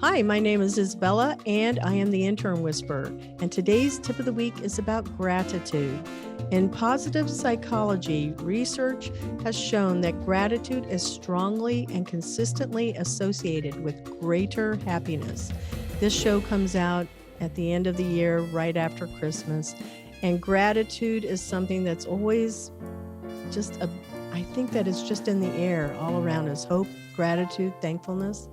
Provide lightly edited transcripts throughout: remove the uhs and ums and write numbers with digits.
Hi, my name is Isabella, and I am the Intern Whisperer. And today's tip of the week is about gratitude. In positive psychology, research has shown that gratitude is strongly and consistently associated with greater happiness. This show comes out at the end of the year, right after Christmas. And gratitude is something that's always I think that it's just in the air all around us. Hope, gratitude, thankfulness.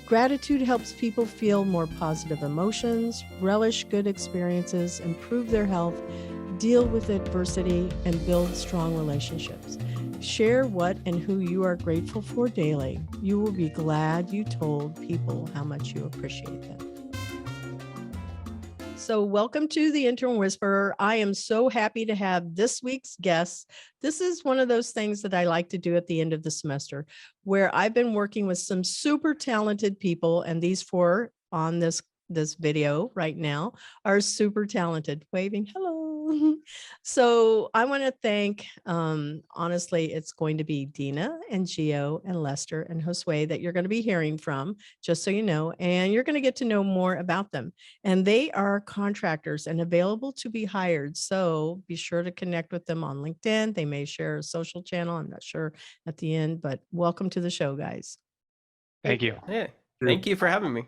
Gratitude helps people feel more positive emotions, relish good experiences, improve their health, deal with adversity, and build strong relationships. Share what and who you are grateful for daily. You will be glad you told people how much you appreciate them. So welcome to the Intern Whisperer. I am so happy to have this week's guest. This is one of those things that I like to do at the end of the semester, where I've been working with some super talented people, and these four on this video right now are super talented. Waving hello. So I want to thank, honestly, it's going to be Dina and Gio and Lester and Josue that you're going to be hearing from, just so you know, and you're going to get to know more about them. And they are contractors and available to be hired. So be sure to connect with them on LinkedIn. They may share a social channel. I'm not sure at the end, but welcome to the show, guys. Thank you. Yeah. Thank you for having me.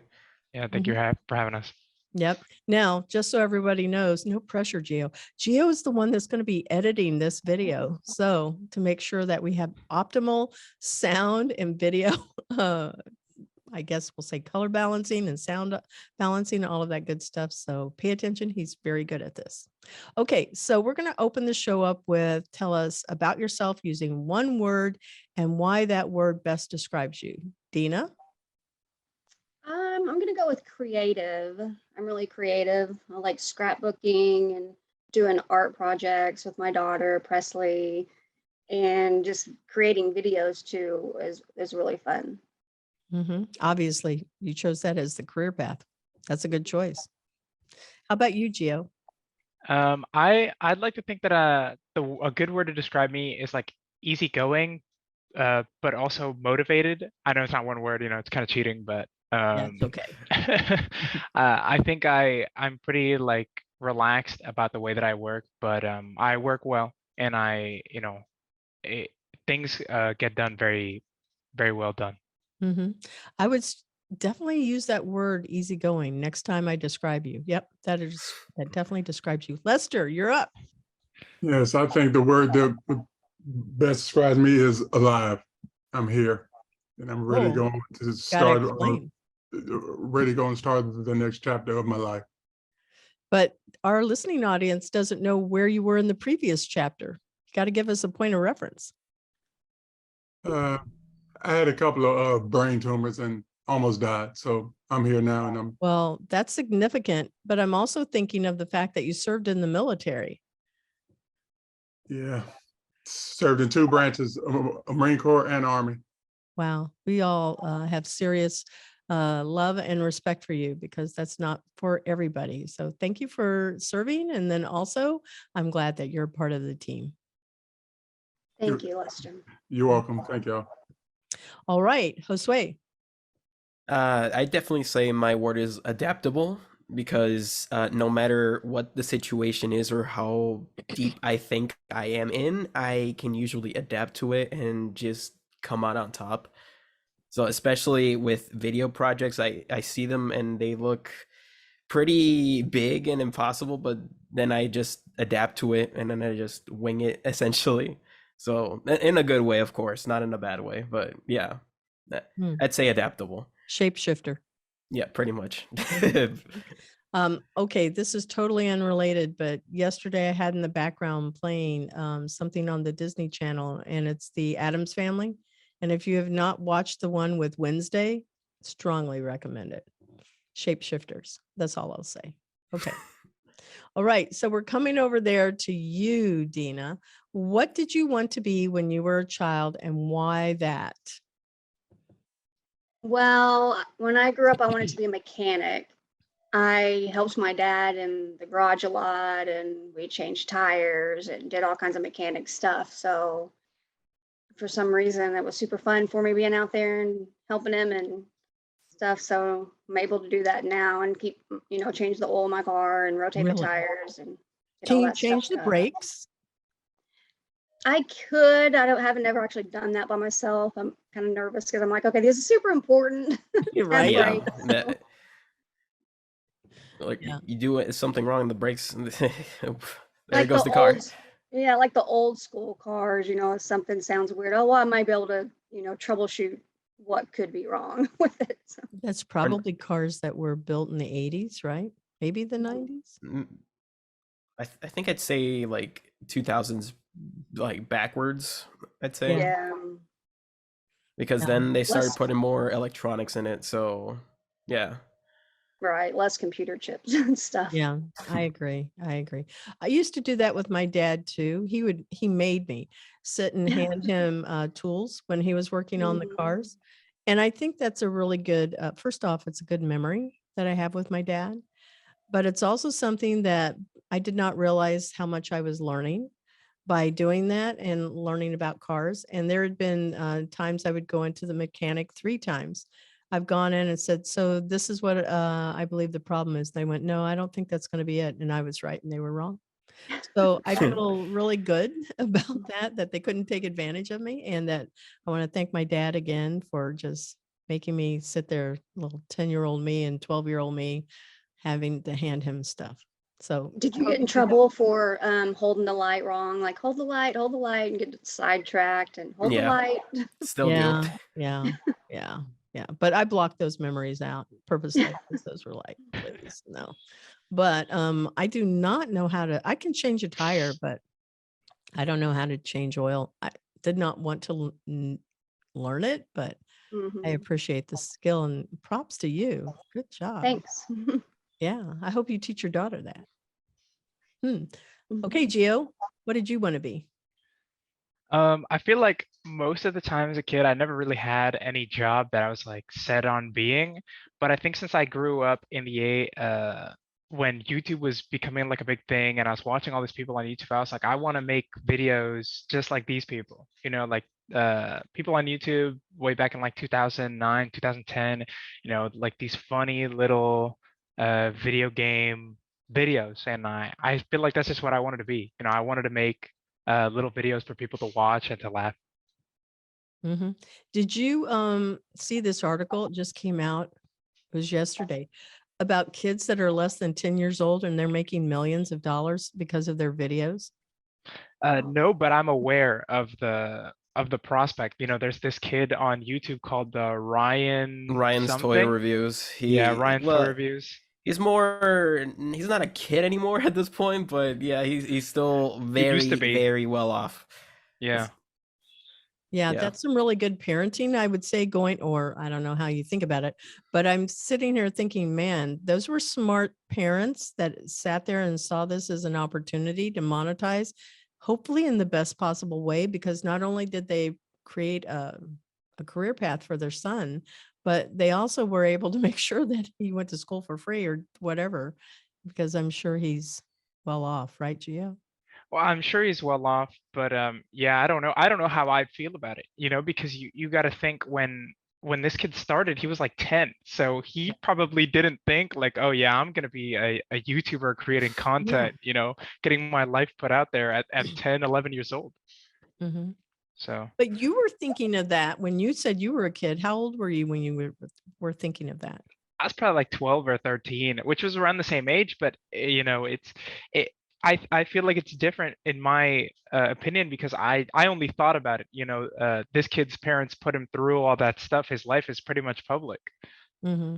Yeah, thank you for having us. Yep. Now, just so everybody knows, no pressure, Gio. Gio is the one that's going to be editing this video. So to make sure that we have optimal sound and video, I guess we'll say color balancing and sound balancing, all of that good stuff. So pay attention. He's very good at this. Okay. So we're going to open the show up with tell us about yourself using one word and why that word best describes you. Dina? I'm going to go with creative. I'm really creative. I like scrapbooking and doing art projects with my daughter, Presley, and just creating videos too is really fun. Mm-hmm. Obviously, you chose that as the career path. That's a good choice. How about you, Gio? I'd like to think that a good word to describe me is like easygoing, but also motivated. I know it's not one word, it's kind of cheating, but That's okay. I think I'm pretty like relaxed about the way that I work, but I work well, and things get done very, very well done. Mm-hmm. I would definitely use that word easygoing next time I describe you. Yep, that definitely describes you. Lester, you're up. Yes, I think the word that best describes me is alive. I'm here, and I'm really going to start. Ready going to start the next chapter of my life. But our listening audience doesn't know where you were in the previous chapter. You got to give us a point of reference. I had a couple of brain tumors and almost died. So I'm here now, and Well, that's significant, but I'm also thinking of the fact that you served in the military. Yeah, served in two branches, Marine Corps and Army. Wow. We all have serious love and respect for you, because that's not for everybody. So thank you for serving. And then also, I'm glad that you're part of the team. Thank you, Lester. You're welcome. Thank y'all. All right, Josue. I definitely say my word is adaptable, because no matter what the situation is or how deep I think I am in, I can usually adapt to it and just come out on top. So especially with video projects, I see them and they look pretty big and impossible, but then I just adapt to it and then I just wing it essentially. So in a good way, of course, not in a bad way, but yeah, I'd say adaptable. Shapeshifter. Yeah, pretty much. Okay, this is totally unrelated, but yesterday I had in the background playing something on the Disney Channel, and it's the Addams Family. And if you have not watched the one with Wednesday, strongly recommend it. Shapeshifters. That's all I'll say. Okay. All right. So we're coming over there to you, Dina. What did you want to be when you were a child, and why that? Well, when I grew up, I wanted to be a mechanic. I helped my dad in the garage a lot, and we changed tires and did all kinds of mechanic stuff. So for some reason, it was super fun for me being out there and helping him. And stuff. So I'm able to do that now and keep, change the oil in my car and rotate the Really? tires and get Can all you that change stuff the done. brakes? I could. Haven't never actually done that by myself. I'm kind of nervous because I'm like, okay, this is super important. You're Have right. Yeah, brakes, so- that like Yeah. you do something wrong, the brakes, there Like goes the the car. like the old school cars, if something sounds weird, well, I might be able to, troubleshoot what could be wrong with it. So. That's probably cars that were built in the 80s, right? Maybe the 90s? Mm, I think I'd say like 2000s, like backwards. I'd say Yeah. because Yeah. then they started Less- putting more electronics in it. So yeah, Right. Less computer chips and stuff. Yeah, I agree. I used to do that with my dad too. He made me sit and hand him tools when he was working on the Mhm. cars. And I think that's a really good, first off, it's a good memory that I have with my dad, but it's also something that I did not realize how much I was learning by doing that and learning about cars. And there had been times I would go into the mechanic 3 times. I've gone in and said, so this is what I believe the problem is. They went, no, I don't think that's going to be it. And I was right and they were wrong. So I feel really good about that they couldn't take advantage of me. And that I want to thank my dad again for just making me sit there, little 10-year-old me and 12-year-old me having to hand him stuff. So Did you get in trouble for Mm-hmm. holding the light wrong? Like hold the light, and get sidetracked and hold the Yeah. light. still Yeah, do. yeah. But I blocked those memories out purposely because those were like, please, no. But I do not know how to. I can change a tire, but I don't know how to change oil. I did not want to learn it, but I Mhm. appreciate the skill and props to you. Good job. Thanks. Yeah, I hope you teach your daughter that. Mhm. Okay, Gio, what did you want to be? I feel like most of the time as a kid, I never really had any job that I was like set on being. But I think since I grew up in when YouTube was becoming like a big thing and I was watching all these people on YouTube, I was like, I want to make videos just like these people, like people on YouTube way back in like 2009, 2010, like these funny little video game videos. And I feel like that's just what I wanted to be. I wanted to make little videos for people to watch and to laugh. Mm-hmm. Did you see this article? It just came out. It was yesterday about kids that are less than 10 years old and they're making millions of dollars because of their videos. No, but I'm aware of the prospect. There's this kid on YouTube called Ryan's toy something. reviews. Yeah, Ryan's toy reviews. He's not a kid anymore at this point, but yeah, he's still He used very, to be. very well off. Yeah. Yeah, Yeah. that's some really good parenting, I would say, or I don't know how you think about it, but I'm sitting here thinking, man, those were smart parents that sat there and saw this as an opportunity to monetize, hopefully in the best possible way, because not only did they create a career path for their son, but they also were able to make sure that he went to school for free or whatever, because I'm sure he's well off, right, Gio? Well, I'm sure he's well off, but yeah, I don't know. I don't know how I'd feel about it, because you got to think when this kid started, he was like 10. So he probably didn't think like, oh yeah, I'm gonna be a YouTuber creating content, getting my life put out there at 10, 11 years old. Mm-hmm. So. But you were thinking of that when you said you were a kid. How old were you when you were thinking of that? I was probably like 12 or 13, which was around the same age, but I feel like it's different in my opinion because I only thought about it, this kid's parents put him through all that stuff. His life is pretty much public. Mm-hmm.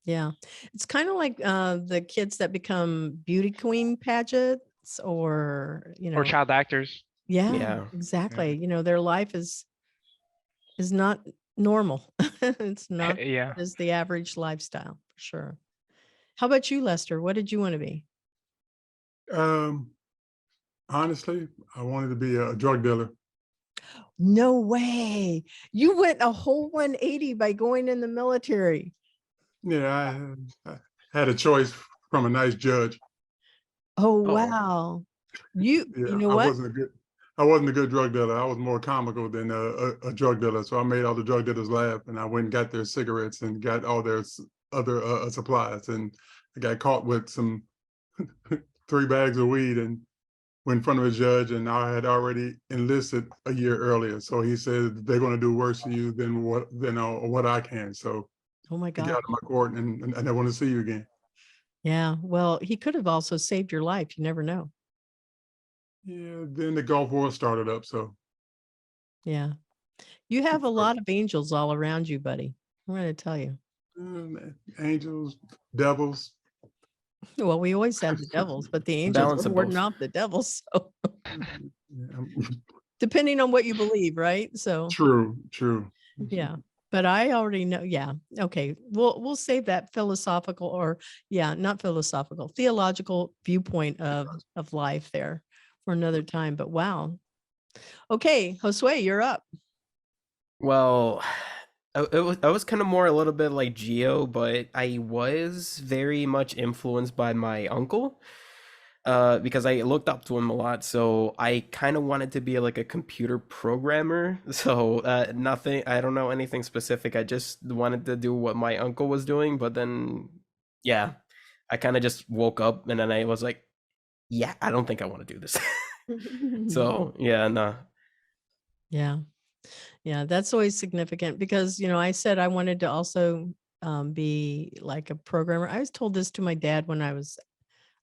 Yeah. It's kind of like the kids that become beauty queen pageants or, Or child actors. Yeah, exactly. Their life is not normal. It's not Yeah. as the average lifestyle, for sure. How about you, Lester? What did you want to be? Honestly, I wanted to be a drug dealer. No way. You went a whole 180 by going in the military. Yeah, I had a choice from a nice judge. Oh, Oh. wow. You Yeah, know I what? wasn't I wasn't a good drug dealer. I was more comical than a drug dealer. So I made all the drug dealers laugh, and I went and got their cigarettes and got all their other supplies. And I got caught with some 3 bags of weed and went in front of a judge, and I had already enlisted a year earlier. So he said they're going to do worse to you than what I can. So Oh my get God. out of my court, and I want to see you again. Yeah. Well, he could have also saved your life. You never know. Yeah. Then the Gulf War started up. So Yeah. You have a lot of angels all around you, buddy. I'm going to tell you. angels, devils. Well, we always have the devils, but the angels Balance are of warding both. off the devils. So Yeah, depending on what you believe, right? So true. yeah. But I already know. Yeah. Okay. We'll save that philosophical or not philosophical, theological viewpoint of life there for another time. But wow. Okay, Josue, you're up. Well, I was kind of more a little bit like Geo, but I was very much influenced by my uncle. Because I looked up to him a lot, so I kind of wanted to be like a computer programmer. So nothing, I don't know anything specific. I just wanted to do what my uncle was doing, but then, yeah, I kind of just woke up and then I was like, yeah, I don't think I want to do this. So yeah, no. Yeah, that's always significant because, I said I wanted to also be like a programmer. I was told this to my dad when I was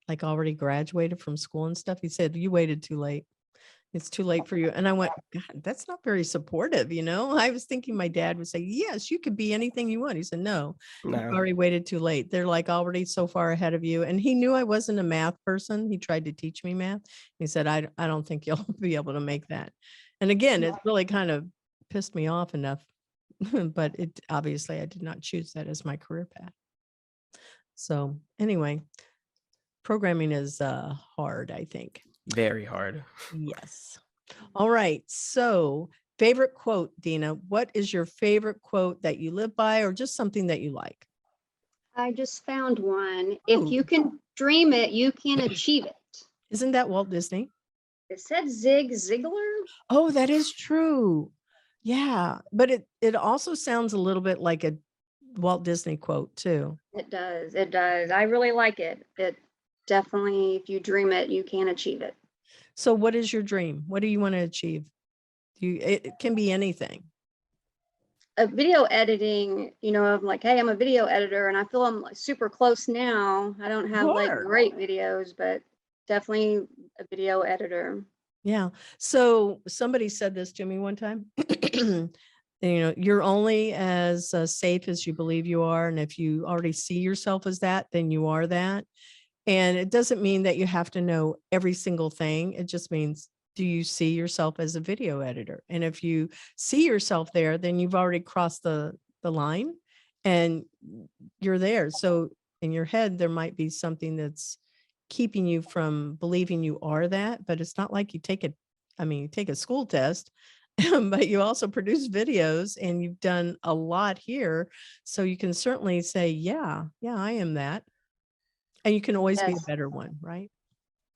like already graduated from school and stuff. He said, you waited too late. It's too late for you. And I went, God, that's not very supportive. I was thinking my dad would say, yes, you could be anything you want. He said, no, you've No. already waited too late. They're like already so far ahead of you. And he knew I wasn't a math person. He tried to teach me math. He said, I don't think you'll be able to make that. And again, it really kind of pissed me off enough, but it obviously I did not choose that as my career path. So anyway, programming is hard, I think. Very hard. Yes. All right. So favorite quote, Dina, what is your favorite quote that you live by or just something that you like? I just found one. Ooh. If you can dream it, you can achieve it. Isn't that Walt Disney? It said Zig Ziglar. Oh, that is true. Yeah. But it also sounds a little bit like a Walt Disney quote too. It does. It does. I really like it. It definitely, if you dream it, you can achieve it. So what is your dream? What do you want to achieve? It can be anything. Video editing, I'm like, hey, I'm a video editor and I feel I'm like super close now. I don't have like great videos, but definitely a video editor. Yeah. So somebody said this to me one time. You're only as safe as you believe you are. And if you already see yourself as that, then you are that. And it doesn't mean that you have to know every single thing. It just means, do you see yourself as a video editor? And if you see yourself there, then you've already crossed the line and you're there. So in your head, there might be something that's keeping you from believing you are that, but it's not like you take a school test, but you also produce videos and you've done a lot here. So you can certainly say, yeah, I am that. And you can always be a better one, right?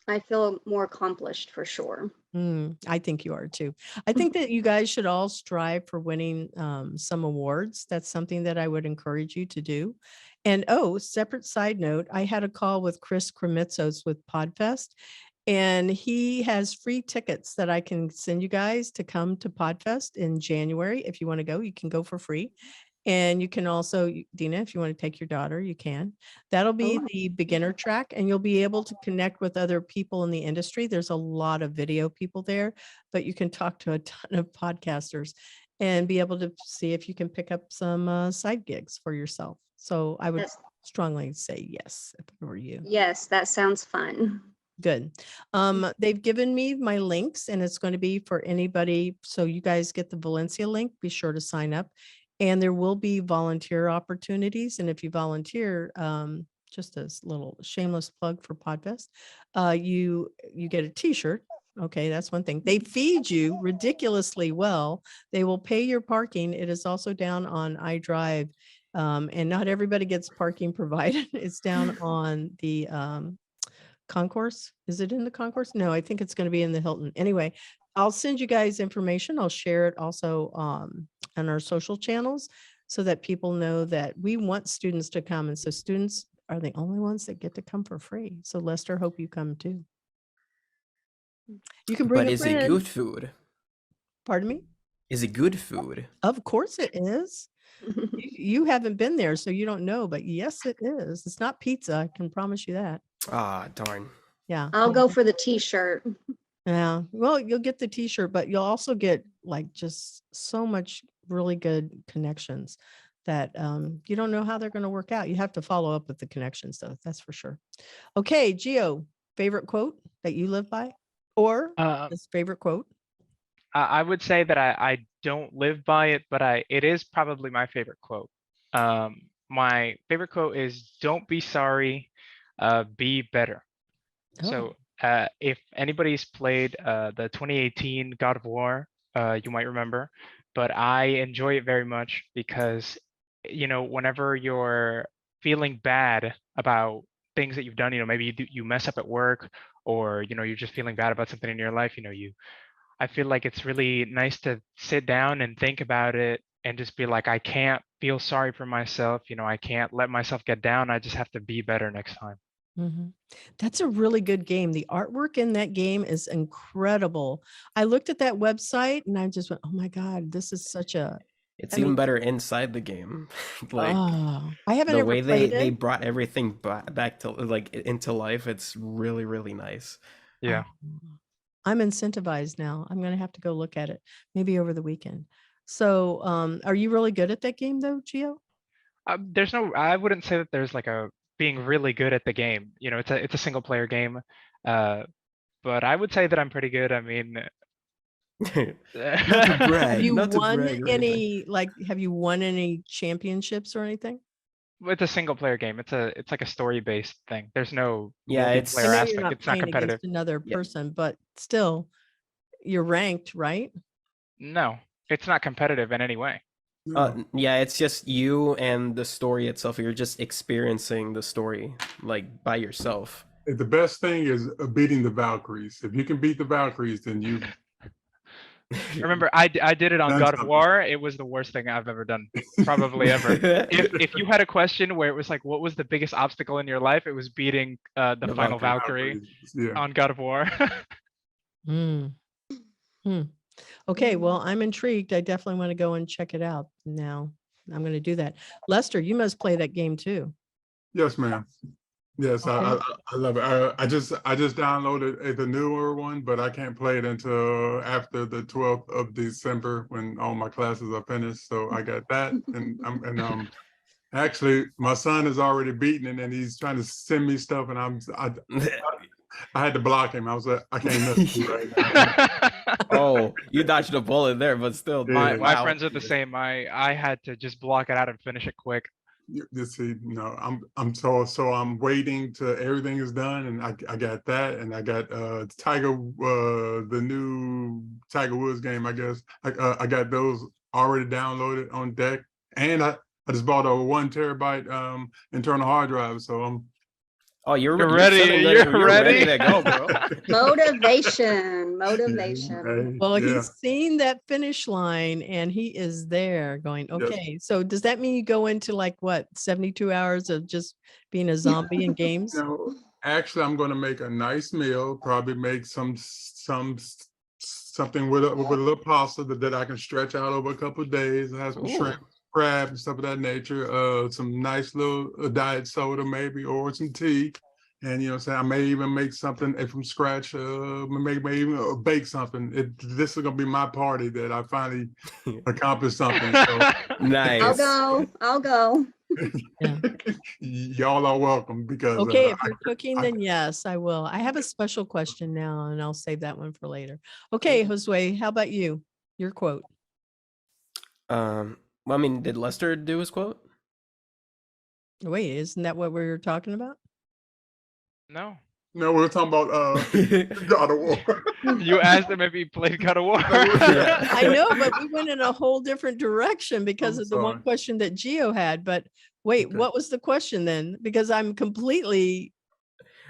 I feel more accomplished for sure. I think you are too. I think that you guys should all strive for winning some awards. That's something that I would encourage you to do. And separate side note, I had a call with Chris Kremitzos with Podfest, and he has free tickets that I can send you guys to come to Podfest in January. If you want to go, you can go for free. And you can also, Dina, if you want to take your daughter, you can. That'll be the beginner track, and you'll be able to connect with other people in the industry. There's a lot of video people there, but you can talk to a ton of podcasters and be able to see if you can pick up some side gigs for yourself. So I would strongly say yes, if it were you. Yes, that sounds fun. Good. They've given me my links, and it's going to be for anybody. So you guys get the Valencia link. Be sure to sign up. And there will be volunteer opportunities. And if you volunteer, just a little shameless plug for Podfest, you get a t-shirt. Okay, that's one thing. They feed you ridiculously well. They will pay your parking. It is also down on iDrive. And not everybody gets parking provided. It's down on the concourse. Is it in the concourse? No, I think it's going to be in the Hilton. Anyway, I'll send you guys information. I'll share it also on our social channels so that people know that we want students to come. And so students are the only ones that get to come for free. So Lester, hope you come too. You can bring But a is it friend. good food? Pardon me? Is it good food? Of course it is. You haven't been there, so you don't know, but yes, it is. It's not pizza. I can promise you that. Ah, darn. Yeah. I'll go for the t-shirt. Yeah. Well, you'll get the t-shirt, but you'll also get like just so much really good connections that you don't know how they're going to work out. You have to follow up with the connections though. That's for sure. Okay. Gio, favorite quote that you live by or this favorite quote? I would say that I don't live by it, but it is probably my favorite quote. My favorite quote is "Don't be sorry, be better." So if anybody's played the 2018 God of War, you might remember, but I enjoy it very much because, whenever you're feeling bad about things that you've done, maybe you mess up at work, or, you're just feeling bad about something in your life, I feel like it's really nice to sit down and think about it and just be like, I can't feel sorry for myself. I can't let myself get down. I just have to be better next time. That's a really good game. The artwork in that game is incredible. I looked at that website and I just went, oh my God, this is such a. It's even better inside the game. Like I haven't the ever way played they it. brought everything back to like into life. It's really, really nice. Yeah. I'm incentivized now. I'm going to have to go look at it maybe over the weekend. So are you really good at that game though, Gio? I wouldn't say that there's like being really good at the game. It's a single player game. But I would say that I'm pretty good. I mean, not to brag. Have you not to won brag or any have you won any championships or anything? It's a single player game. It's like a story based thing. There's no it's I multiplayer know aspect. you're not It's not playing competitive. against another person, but still, you're ranked, right? No, it's not competitive in any way. It's just you and the story itself. You're just experiencing the story like by yourself. The best thing is beating the Valkyries. If you can beat the Valkyries, then you. Remember, I did it on That's God of something. War. It was the worst thing I've ever done, probably ever. If you had a question where it was like, what was the biggest obstacle in your life? It was beating the final Valkyrie on God of War. Okay, well, I'm intrigued. I definitely want to go and check it out now. I'm going to do that. Lester, you must play that game too. Yes, ma'am. Yes, Okay. I love it. I just downloaded the newer one, but I can't play it until after the 12th of December when all my classes are finished. So I got that, and actually my son has already beaten it, and he's trying to send me stuff, and I had to block him. I was like, I can't miss you right now. Oh, you dodged a bullet there, but still. My wow. friends are the same. I had to just block it out and finish it quick. You see, I'm waiting till everything is done, and I got that, and I got the new Tiger Woods game. I guess I got those already downloaded on deck, and I just bought a 1 terabyte internal hard drive. So you're ready. You're ready to go, bro. Motivation. Well, he's seen that finish line and he is there going, okay. Yes. So does that mean you go into 72 hours of just being a zombie in games? Actually, I'm going to make a nice meal, probably make something with a little pasta that I can stretch out over a couple of days. It has some shrimp, crab, and stuff of that nature. Some nice little diet soda maybe, or some tea. And I may even make something from scratch. May even bake something. This is gonna be my party that I finally accomplished something. So. Nice. I'll go. Yeah. Y'all are welcome because. Okay, if you're cooking, then yes, I will. I have a special question now, and I'll save that one for later. Okay, Josue, how about you? Your quote. Well, I mean, did Lester do his quote? Wait, isn't that what we were talking about? No, we were talking about God of War. You asked him if he played God of War. I know, but we went in a whole different direction because of the one question that Gio had. But wait, what was the question then? Because I'm completely.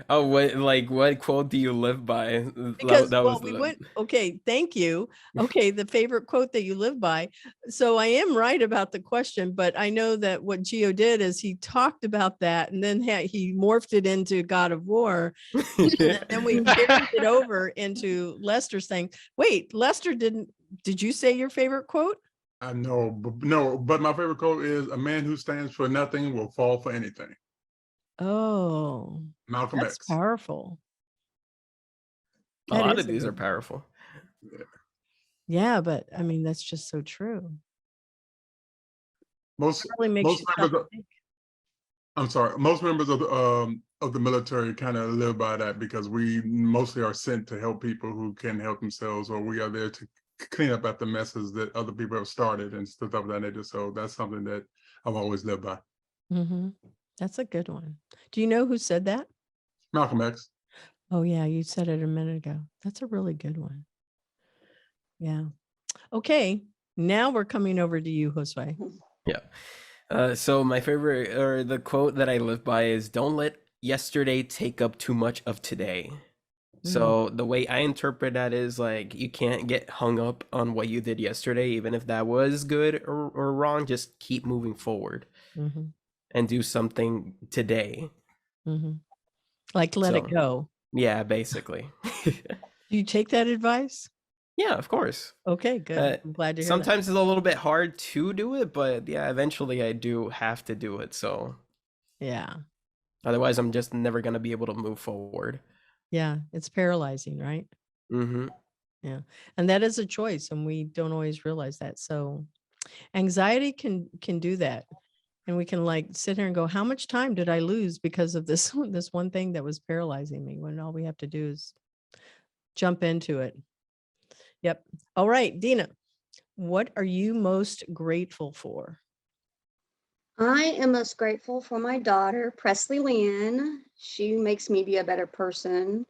Oh, what quote do you live by? Because That well, was we the went. Okay, thank you. Okay, the favorite quote that you live by. So I am right about the question, but I know that what Gio did is he talked about that, and then he morphed it into God of War, and then we carried it over into Lester saying, "Wait, Lester didn't. Did you say your favorite quote?" I know, but no, but my favorite quote is a man who stands for nothing will fall for anything. Oh, Malcolm that's X. powerful. A That lot is of a these good are one. powerful. Yeah, but I mean, that's just so true. Most It really makes most you members stop of, and think. I'm sorry, most members of the military kind of live by that because we mostly are sent to help people who can help themselves, or we are there to clean up after messes that other people have started and stuff of that nature. So that's something that I've always lived by. Mm-hmm. That's a good one. Do you know who said that? Malcolm X. Oh, yeah, you said it a minute ago. That's a really good one. Yeah. Okay. Now we're coming over to you, Josue. Yeah. So my favorite or the quote that I live by is don't let yesterday take up too much of today. So the way I interpret that is like you can't get hung up on what you did yesterday, even if that was good or wrong. Just keep moving forward Mm-hmm. and do something today. Mm-hmm. Like let it So go. yeah, basically. Do you take that advice? Yeah, of course. Okay, good. I'm glad to hear that. Sometimes it's a little bit hard to do it, but yeah, eventually I do have to do it. So Yeah. otherwise, I'm just never gonna be able to move forward. Yeah. It's paralyzing, right? Mm-hmm. Yeah. And that is a choice, and we don't always realize that. So anxiety can do that. And we can like sit here and go, how much time did I lose because of this this one thing that was paralyzing me, when all we have to do is jump into it. Yep. All right, Dina, what are you most grateful for? I am most grateful for my daughter, Presley Lynn. She makes me be a better person.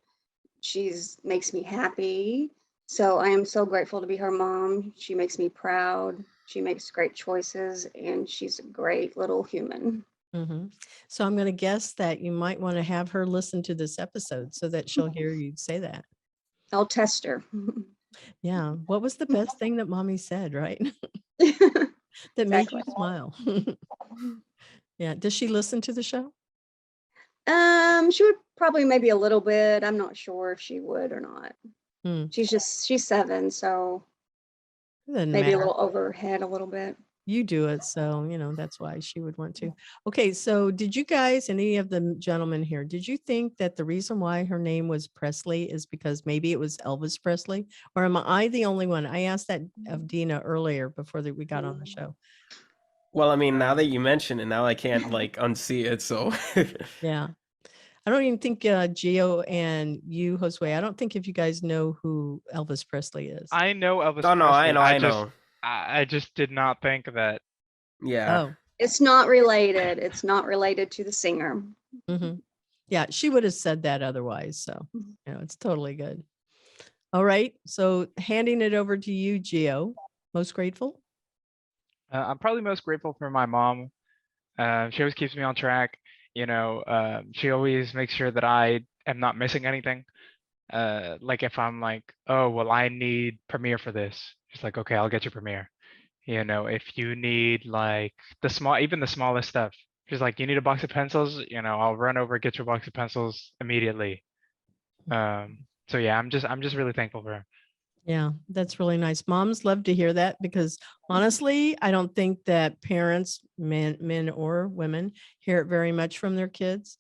She's makes me happy. So I am so grateful to be her mom. She makes me proud. She makes great choices, and she's a great little human. Mm-hmm. So I'm going to guess that you might want to have her listen to this episode so that she'll hear you say that. I'll test her. Yeah. What was the best thing that mommy said, right? That made you Exactly. smile. Yeah. Does she listen to the show? She would probably maybe a little bit. I'm not sure if she would or not. Hmm. She's 7, so It doesn't maybe a matter. little over her head a little bit. You do it, so that's why she would want to. Okay, so did you guys, any of the gentlemen here, did you think that the reason why her name was Presley is because maybe it was Elvis Presley, or am I the only one? I asked that of Dina earlier before that we got on the show. Well, I mean, now that you mention it, now I can't like unsee it. So Yeah, I don't even think Gio and you, Josue, I don't think if you guys know who Elvis Presley is. I know Elvis oh no, I Presley. know. I just did not think that. Yeah. Oh, It's not related. It's not related to the singer. mm-hmm. Yeah, she would have said that otherwise. So, it's totally good. All right. So handing it over to you, Gio. Most grateful? I'm probably most grateful for my mom. She always keeps me on track. She always makes sure that I am not missing anything. Like if I'm like, oh, well, I need Premiere for this. She's like, okay, I'll get you Premiere. If you need like even the smallest stuff, she's like, you need a box of pencils, I'll run over, get you a box of pencils immediately. So yeah, I'm just really thankful for her. Yeah, that's really nice. Moms love to hear that because honestly, I don't think that parents, men or women, hear it very much from their kids.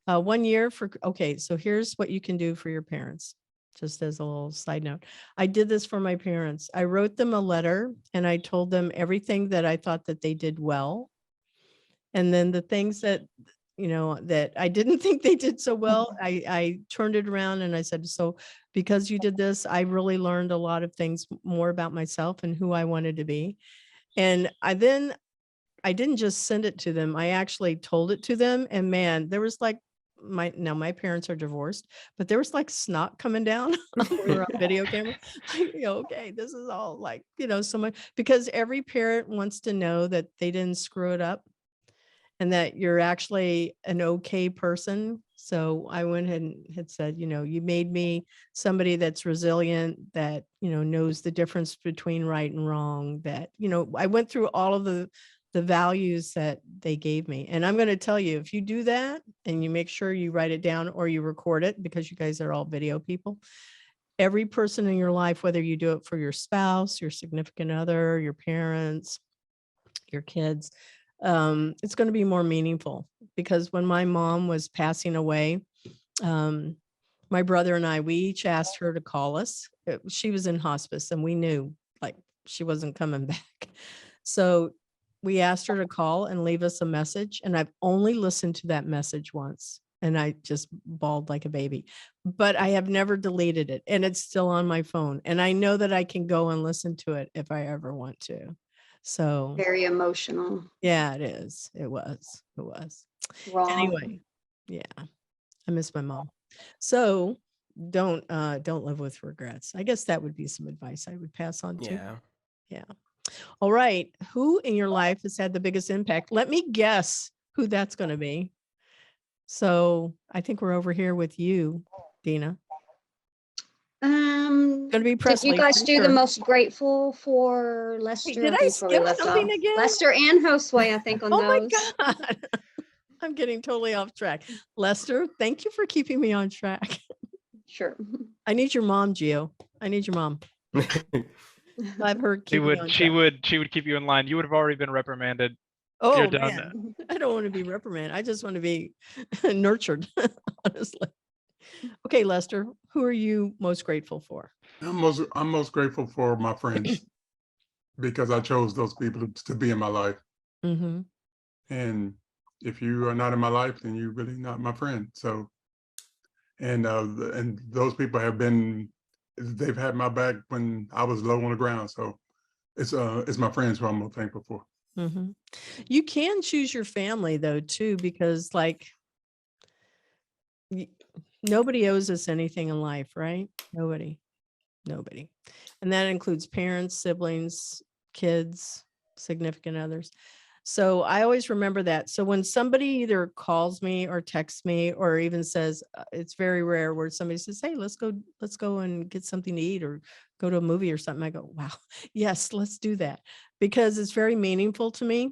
1 year okay, so here's what you can do for your parents. Just as a little side note, I did this for my parents. I wrote them a letter and I told them everything that I thought that they did well. And then the things that, that I didn't think they did so well, I turned it around and I said, so because you did this, I really learned a lot of things more about myself and who I wanted to be. And I didn't just send it to them. I actually told it to them. And man, there was like my parents are divorced, but there was like snot coming down. We were on video camera. Okay, this is all like, so much, because every parent wants to know that they didn't screw it up. and that you're actually an okay person. So I went ahead and had said, you made me somebody that's resilient, that, knows the difference between right and wrong, that, I went through all of the values that they gave me. And I'm going to tell you, if you do that and you make sure you write it down or you record it, because you guys are all video people, every person in your life, whether you do it for your spouse, your significant other, your parents, your kids, it's going to be more meaningful. Because when my mom was passing away, my brother and I, we each asked her to call us. She was in hospice and we knew like she wasn't coming back. So we asked her to call and leave us a message. And I've only listened to that message once. And I just bawled like a baby, but I have never deleted it. And it's still on my phone. And I know that I can go and listen to it if I ever want to. So Very emotional. yeah, it is. It was. Raw. Anyway, yeah, I miss my mom. So don't live with regrets. I guess that would be some advice I would pass on to. Yeah. All right. Who in your life has had the biggest impact? Let me guess who that's going to be. So I think we're over here with you, Dina. Going to be Presley. Did you guys do the most grateful for Lester? Did I skip something again? Lester and Josue, I think, on those. Oh my God. I'm getting totally off track. Lester, thank you for keeping me on track. Sure. I need your mom, Gio. I need your mom. I've heard she would keep you in line. You would have already been reprimanded. Oh, you're done. Man. I don't want to be reprimanded. I just want to be nurtured, honestly. Okay, Lester, who are you most grateful for? I'm most grateful for my friends because I chose those people to be in my life. Mm-hmm. And if you are not in my life, then you're really not my friend. So, and those people they've had my back when I was low on the ground. So it's my friends who I'm most thankful for. Mm-hmm. You can choose your family though, too, because like nobody owes us anything in life, right? Nobody. And that includes parents, siblings, kids, significant others. So I always remember that. So when somebody either calls me or texts me or even says, it's very rare where somebody says, hey, let's go and get something to eat or go to a movie or something. I go, wow, yes, let's do that, because it's very meaningful to me.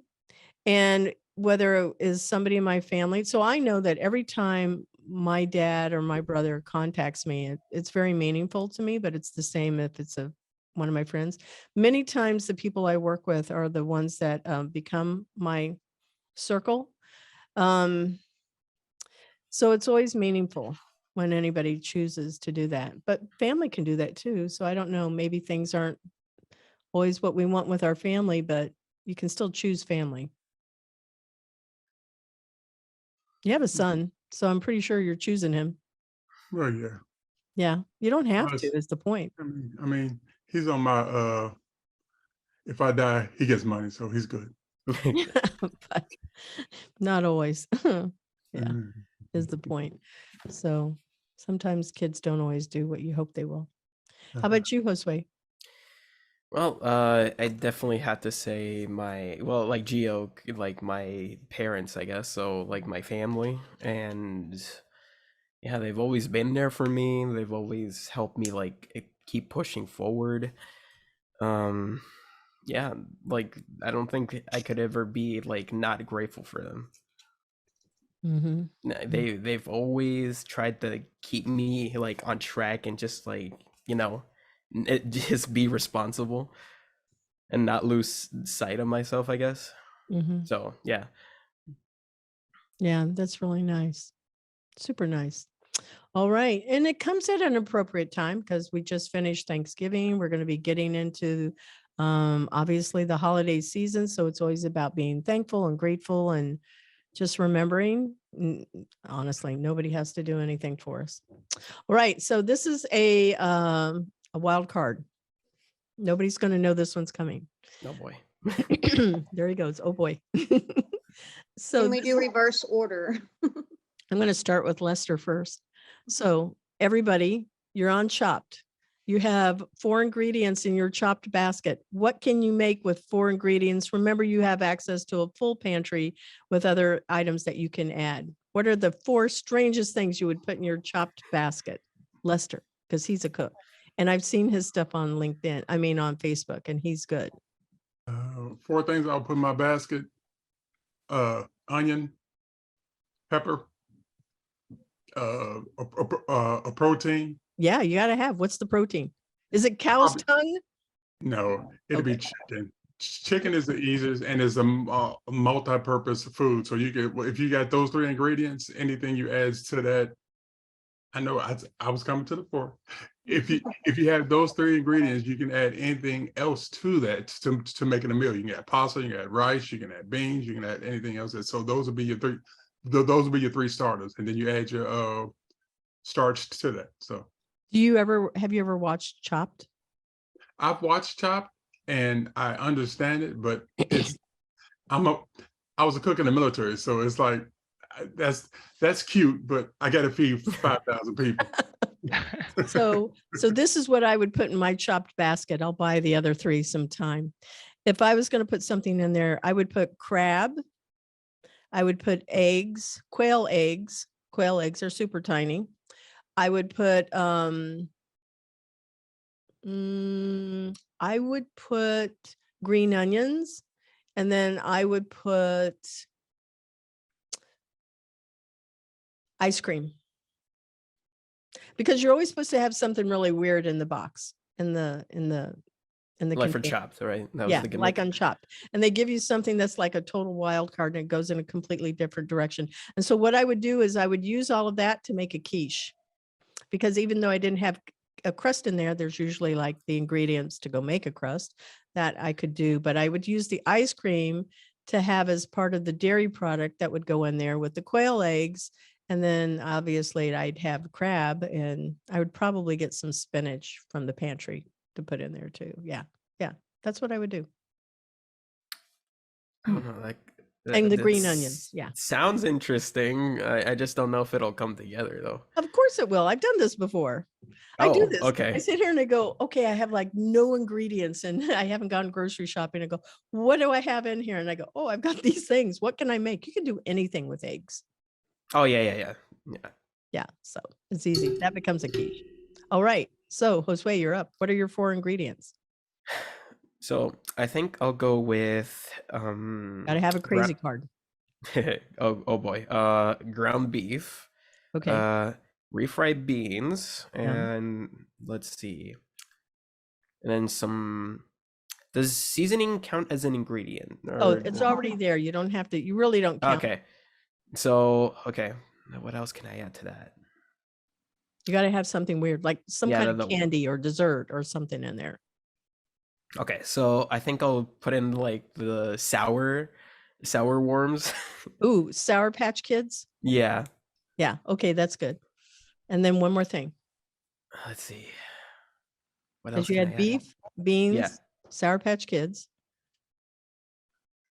And whether it is somebody in my family. So I know that every time my dad or my brother contacts me, it's very meaningful to me, but it's the same if it's one of my friends. Many times the people I work with are the ones that become my circle. So it's always meaningful when anybody chooses to do that, but family can do that too. So I don't know, maybe things aren't always what we want with our family, but you can still choose family. You have a son, so I'm pretty sure you're choosing him. Well, yeah. Yeah, you don't have to, is the point. I mean, he's on my, if I die, he gets money, so he's good. But not always. Yeah, is the point. So sometimes kids don't always do what you hope they will. How about you, Josue? Well, I definitely have to say like Gio, like my parents, I guess. So like my family, and yeah, they've always been there for me. They've always helped me like keep pushing forward. Yeah, like I don't think I could ever be like not grateful for them. Mm-hmm. They've always tried to keep me like on track and just like, just be responsible and not lose sight of myself, I guess. Mm-hmm. So yeah, that's really nice. Super nice. All right, and it comes at an appropriate time because we just finished Thanksgiving. We're going to be getting into obviously the holiday season, so it's always about being thankful and grateful and just remembering. Honestly, nobody has to do anything for us. All right, so this is a wild card. Nobody's going to know this one's coming. oh boy. There he goes. Oh boy. So Can we do reverse order? I'm going to start with Lester first. So everybody, you're on Chopped. You have 4 ingredients in your chopped basket. What can you make with 4 ingredients? Remember, you have access to a full pantry with other items that you can add. What are the 4 strangest things you would put in your chopped basket? Lester, because he's a cook. And I've seen his stuff on LinkedIn, on Facebook, and he's good. 4 things I'll put in my basket: onion, pepper, a protein. Yeah, you got to have. What's the protein? Is it cow's tongue? No, it'll be chicken. Chicken is the easiest and is a multi-purpose food. So you get, if you got those 3 ingredients, anything you add to that. I know I was coming to the 4. If you have those 3 ingredients, you can add anything else to that to make it a meal. You can add pasta, you can add rice, you can add beans, you can add anything else. So those will be your 3. Those will be your 3 starters, and then you add your starch to that. So, have you ever watched Chopped? I've watched Chopped, and I understand it, but I was a cook in the military, so it's like that's cute, but I got to feed 5,000 people. So this is what I would put in my chopped basket. I'll buy the other 3 sometime. If I was going to put something in there, I would put crab. I would put eggs, quail eggs. Quail eggs are super tiny. I would put green onions, and then I would put ice cream, because you're always supposed to have something really weird in the box, in the Like for container. Chopped, right? That was Yeah, the gimmick. like on Chopped. And they give you something that's like a total wild card, and it goes in a completely different direction. And so what I would do is I would use all of that to make a quiche, because even though I didn't have a crust in there, there's usually like the ingredients to go make a crust that I could do. But I would use the ice cream to have as part of the dairy product that would go in there with the quail eggs. And then obviously I'd have crab, and I would probably get some spinach from the pantry to put in there too. Yeah. That's what I would do. I don't know, like And the green that's- onions. Yeah. Sounds interesting. I just don't know if it'll come together though. Of course it will. I've done this before. I do Oh, this. okay. I sit here and I go, okay, I have like no ingredients and I haven't gone grocery shopping. I go, what do I have in here? And I go, oh, I've got these things. What can I make? You can do anything with eggs. Oh yeah. Yeah. So it's easy. That becomes a quiche. All right. So Josue, you're up. What are your 4 ingredients? So I think I'll go with Gotta have a crazy card. oh boy. Ground beef. Okay. Refried beans, Yeah. and let's see. And then some. Does seasoning count as an ingredient? Oh, Or- it's already there. You don't have to, you really don't count. Okay. So, okay. Now what else can I add to that? You got to have something weird, like some Yeah, kind of candy or dessert or something in there. Okay, so I think I'll put in like the sour worms. Ooh, Sour Patch Kids. Yeah. Yeah. Okay. That's good. And then one more thing. Let's see. What Because else you can I had add? beef, beans, Yeah. Sour Patch Kids.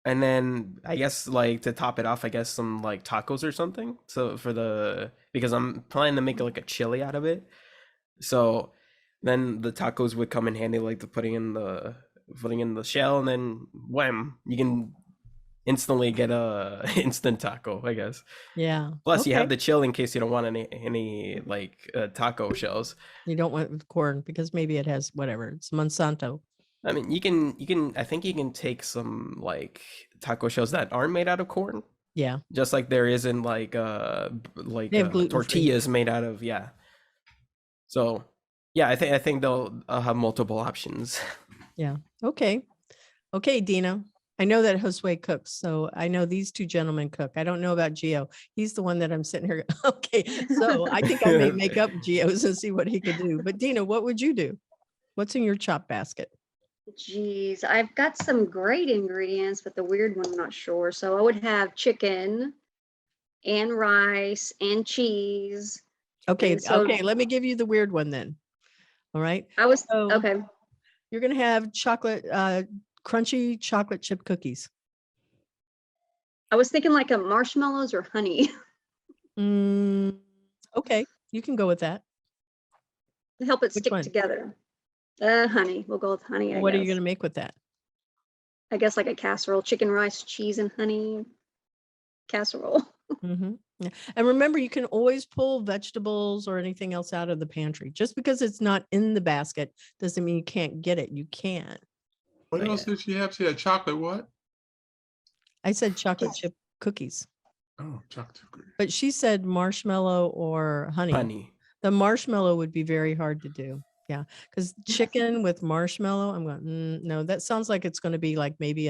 And then I guess like to top it off, I guess some like tacos or something. So because I'm planning to make like a chili out of it. So then the tacos would come in handy, like putting in the shell, and then wham, you can instantly get a instant taco, I guess. Yeah. Plus you have Okay. the chill in case you don't want any like taco shells. You don't want with corn because maybe it has whatever. It's Monsanto. I mean, you can I think you can take some like taco shells that aren't made out of corn, Yeah. just like there isn't like They have gluten-free. tortillas made out of, yeah. So yeah, I think they'll have multiple options. Yeah. Okay. Okay, Dina. I know that Josue cooks, so I know these 2 gentlemen cook. I don't know about Gio. He's the one that I'm sitting here. Okay. So I think I may make up Gio's and see what he could do. But Dina, what would you do? What's in your chop basket? Geez, I've got some great ingredients, but the weird one, I'm not sure. So I would have chicken and rice and cheese. Okay. And so- Okay. Let me give you the weird one then. All right. So- okay. You're going to have crunchy chocolate chip cookies. I was thinking like a marshmallows or honey Okay. You can go with that. to help it Which stick one? together. Honey. We'll go with honey, I What are you guess. going to make with that? I guess like a casserole, chicken, rice, cheese, and honey casserole. Mm-hmm. Yeah. And remember, you can always pull vegetables or anything else out of the pantry. Just because it's not in the basket doesn't mean you can't get it. You can. What But else did she have? She had chocolate what? I said chocolate Yes. chip cookies, Oh, chocolate cookies. but she said marshmallow or honey. Honey. The marshmallow would be very hard to do. Yeah, because chicken with marshmallow, I'm going, no, that sounds like it's going to be like maybe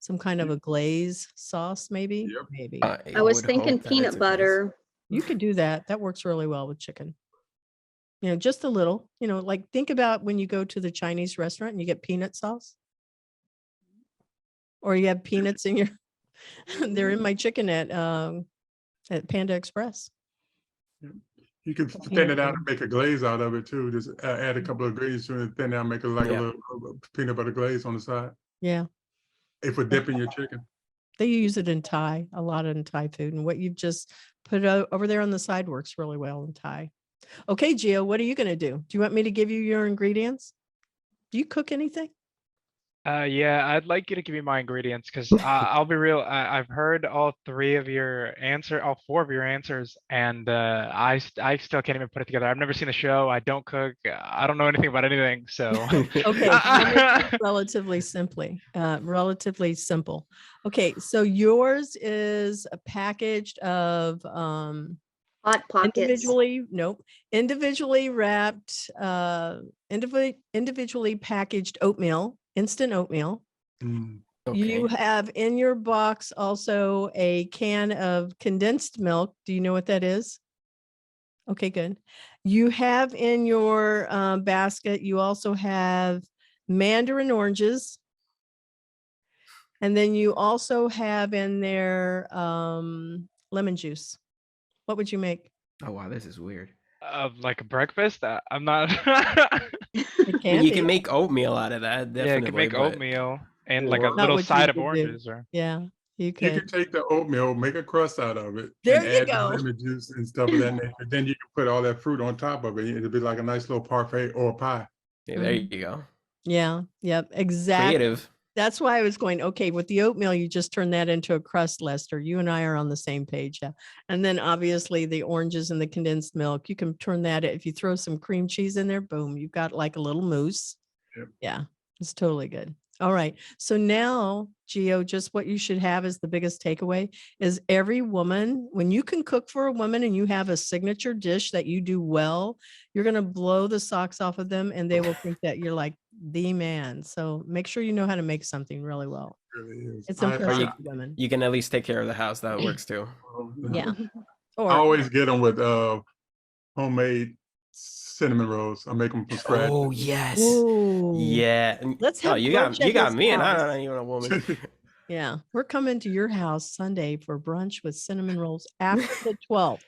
some kind of a glaze sauce, maybe. Yep. Maybe. I was would thinking hope that it's peanut a glaze. butter. You could do that. That works really well with chicken. Just a little, like think about when you go to the Chinese restaurant and you get peanut sauce. Or you have peanuts in your, they're in my chicken at Panda Express. You could thin it out and make a glaze out of it too. Just add a couple of ingredients to it, thin it out, make it like a little peanut butter glaze on the side. Yeah. If we're dipping your chicken. They use it in Thai, a lot in Thai food. And what you've just put over there on the side works really well in Thai. Okay, Gio, what are you going to do? Do you want me to give you your ingredients? Do you cook anything? Yeah, I'd like you to give me my ingredients because I'll be real. I've heard all four of your answers, and I still can't even put it together. I've never seen the show. I don't cook. I don't know anything about anything. So Okay, I'll make it relatively simple. Okay, so yours is a packaged of Hot Pockets. individually wrapped, individually packaged oatmeal, instant oatmeal. Mm. You have in your box also a can of condensed milk. Do you know what that is? Okay, good. You have in your basket, you also have mandarin oranges. And then you also have in there lemon juice. What would you make? Oh wow, this is weird. like a breakfast. I'm not. It I mean, you be. can make oatmeal out of that, definitely. Yeah, you can make but oatmeal and like a Or- Not little what you side of would do. oranges. Or Yeah, you You could. can take the oatmeal, make a crust out of it, There and you add the go. lemon juice and stuff of that nature. Then you can put all that fruit on top of it. It'll be like a nice little parfait or pie. Yeah, there you go. Yeah, yep, exactly. Creative. That's why I was going, okay, with the oatmeal, you just turn that into a crust, Lester. You and I are on the same page. Yeah. And then obviously the oranges and the condensed milk, you can turn that, if you throw some cream cheese in there, boom, you've got like a little mousse. Yep. Yeah, it's totally good. All right. So now, Gio, just what you should have is the biggest takeaway is every woman, when you can cook for a woman and you have a signature dish that you do well, you're going to blow the socks off of them and they will think that you're like the man. So make sure you know how to make something really well. It really is. It's I- impressive I- for women. You can at least take care of the house. That works too. Yeah. I Or always get them with homemade cinnamon rolls. I make them from scratch. Oh yes. Ooh. Yeah. Let's Oh, have you brunch got at his me, and I'm house. not even a woman. Yeah, we're coming to your house Sunday for brunch with cinnamon rolls after the 12th.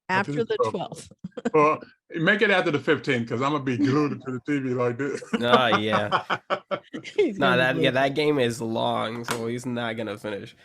After After the the 12th. 12th. Well, make it after the 15th because I'm gonna be glued to the TV like this. Oh yeah. He's No, gonna be that game is long, so he's not gonna finish.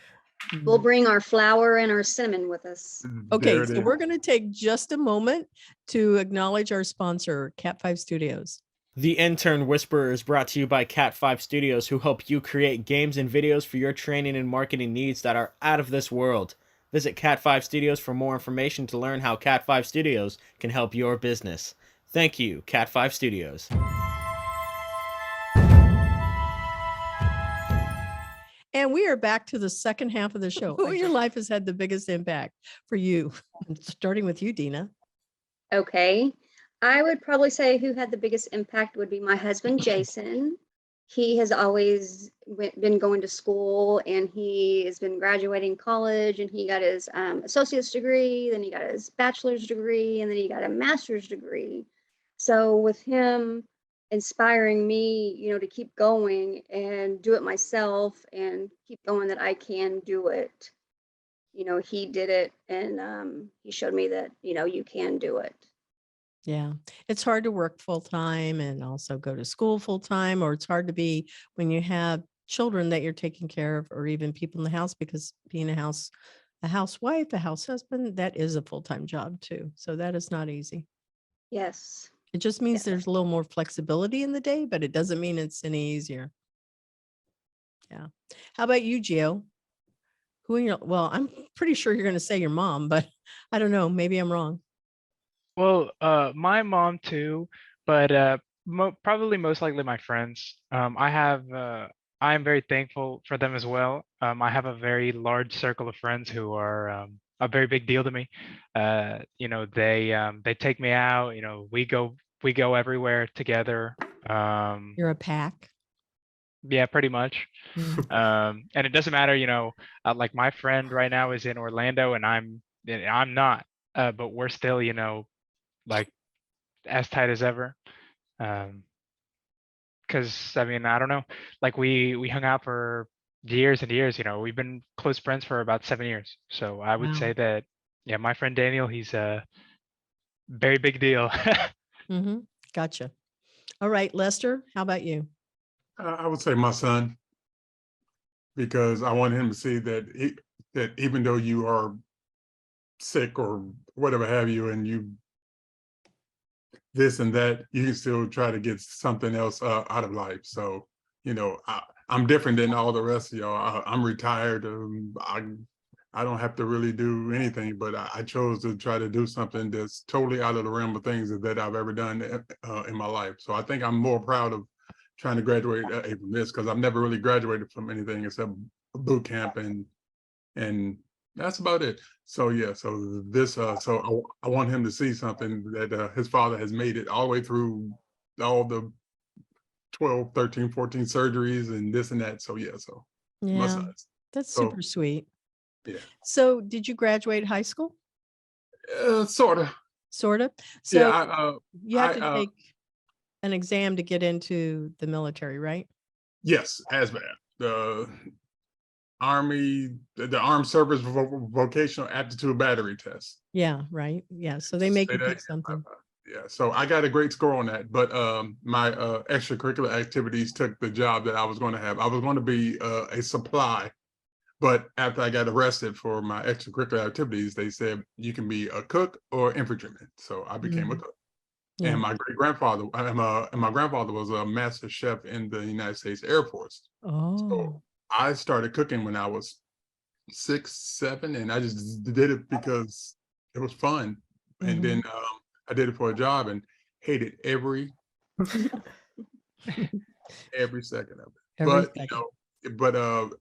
We'll bring our flour and our cinnamon with us. Okay, There it so is. we're going to take just a moment to acknowledge our sponsor, Cat 5 Studios. The Intern Whisperer is brought to you by Cat 5 Studios, who help you create games and videos for your training and marketing needs that are out of this world. Visit Cat 5 Studios for more information to learn how Cat 5 Studios can help your business. Thank you, Cat 5 Studios. And we are back to the second half of the show. Who in your life has had the biggest impact for you? Starting with you, Dina. Okay. I would probably say who had the biggest impact would be my husband, Jason. He has always been going to school and he has been graduating college and he got his associate's degree, then he got his bachelor's degree, and then he got a master's degree. So with him inspiring me, to keep going and do it myself and keep going that I can do it. He did it and he showed me that, you can do it. Yeah, it's hard to work full time and also go to school full time, or it's hard to be when you have children that you're taking care of, or even people in the house, because being a housewife, a house husband, that is a full time job too. So that is not easy. Yes. It just means Yeah. there's a little more flexibility in the day, but it doesn't mean it's any easier. Yeah. How about you, Gio? Well, I'm pretty sure you're going to say your mom, but I don't know. Maybe I'm wrong. Well, my mom too, but probably most likely my friends. I am very thankful for them as well. I have a very large circle of friends who are a very big deal to me. They take me out. We go everywhere together. You're a pack. Yeah, pretty much. Mm. And it doesn't matter, like my friend right now is in Orlando and I'm not, but we're still, like as tight as ever. Because I mean, I don't know, like we hung out for years and years. We've been close friends for about 7 years. So I would Wow. say that, yeah, my friend Daniel, he's a very big deal. Mm-hmm. Gotcha. All right, Lester, how about you? I would say my son, because I want him to see that even though you are sick or whatever have you, and you this and that, you can still try to get something else out of life. So, I'm different than all the rest of y'all. I'm retired. I don't have to really do anything, but I chose to try to do something that's totally out of the realm of things that I've ever done in my life. So I think I'm more proud of trying to graduate from this, because I've never really graduated from anything except boot camp, and that's about it. So yeah, so this, so I want him to see something that his father has made it all the way through all the 12, 13, 14 surgeries and this and that. So yeah, so my Yeah, sons. that's So super sweet. yeah, So did you graduate high school? sort of. Sort of. Yeah, So you have to take an exam to get into the military, right? yes, ASVAB, the Army, the Armed Service Vocational Aptitude Battery Test. Yeah, right. Yeah. So they make Say you that pick something. Yeah, so I got a great score on that, but my extracurricular activities took the job that I was going to have. I was going to be a supply, but after I got arrested for my extracurricular activities, they said you can be a cook or infantryman. So I became a cook. Yeah. And my grandfather was a master chef in the United States Air Force. Oh, So I started cooking when I was 6, 7, and I just did it because it was fun. And then I did it for a job and hated every second of it. every But second.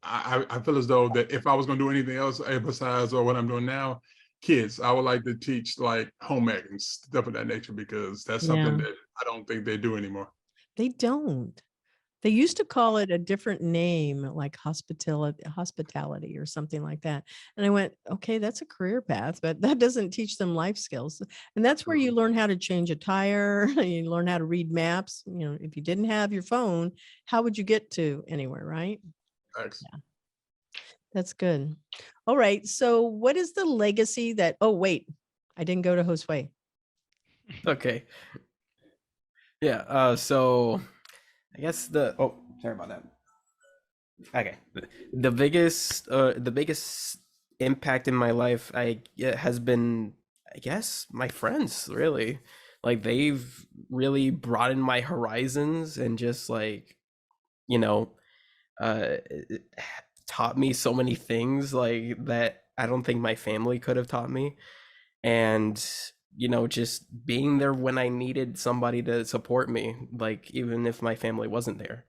I feel as though that if I was going to do anything else besides or what I'm doing now, kids, I would like to teach like home ec and stuff of that nature, because that's something that I don't think they do anymore. They don't. They used to call it a different name, like hospitality or something like that. And I went, okay, that's a career path, but that doesn't teach them life skills. And that's where you learn how to change a tire. You learn how to read maps. If you didn't have your phone, how would you get to anywhere, right? Thanks. Yeah. That's good. All right. So what is the legacy that, oh, wait, I didn't go to Josue. Okay. Yeah. So I guess sorry about that. Okay. The biggest impact in my life has been, I guess, my friends, really. Like, they've really broadened my horizons and just like, taught me so many things like that I don't think my family could have taught me. And just being there when I needed somebody to support me, like even if my family wasn't there.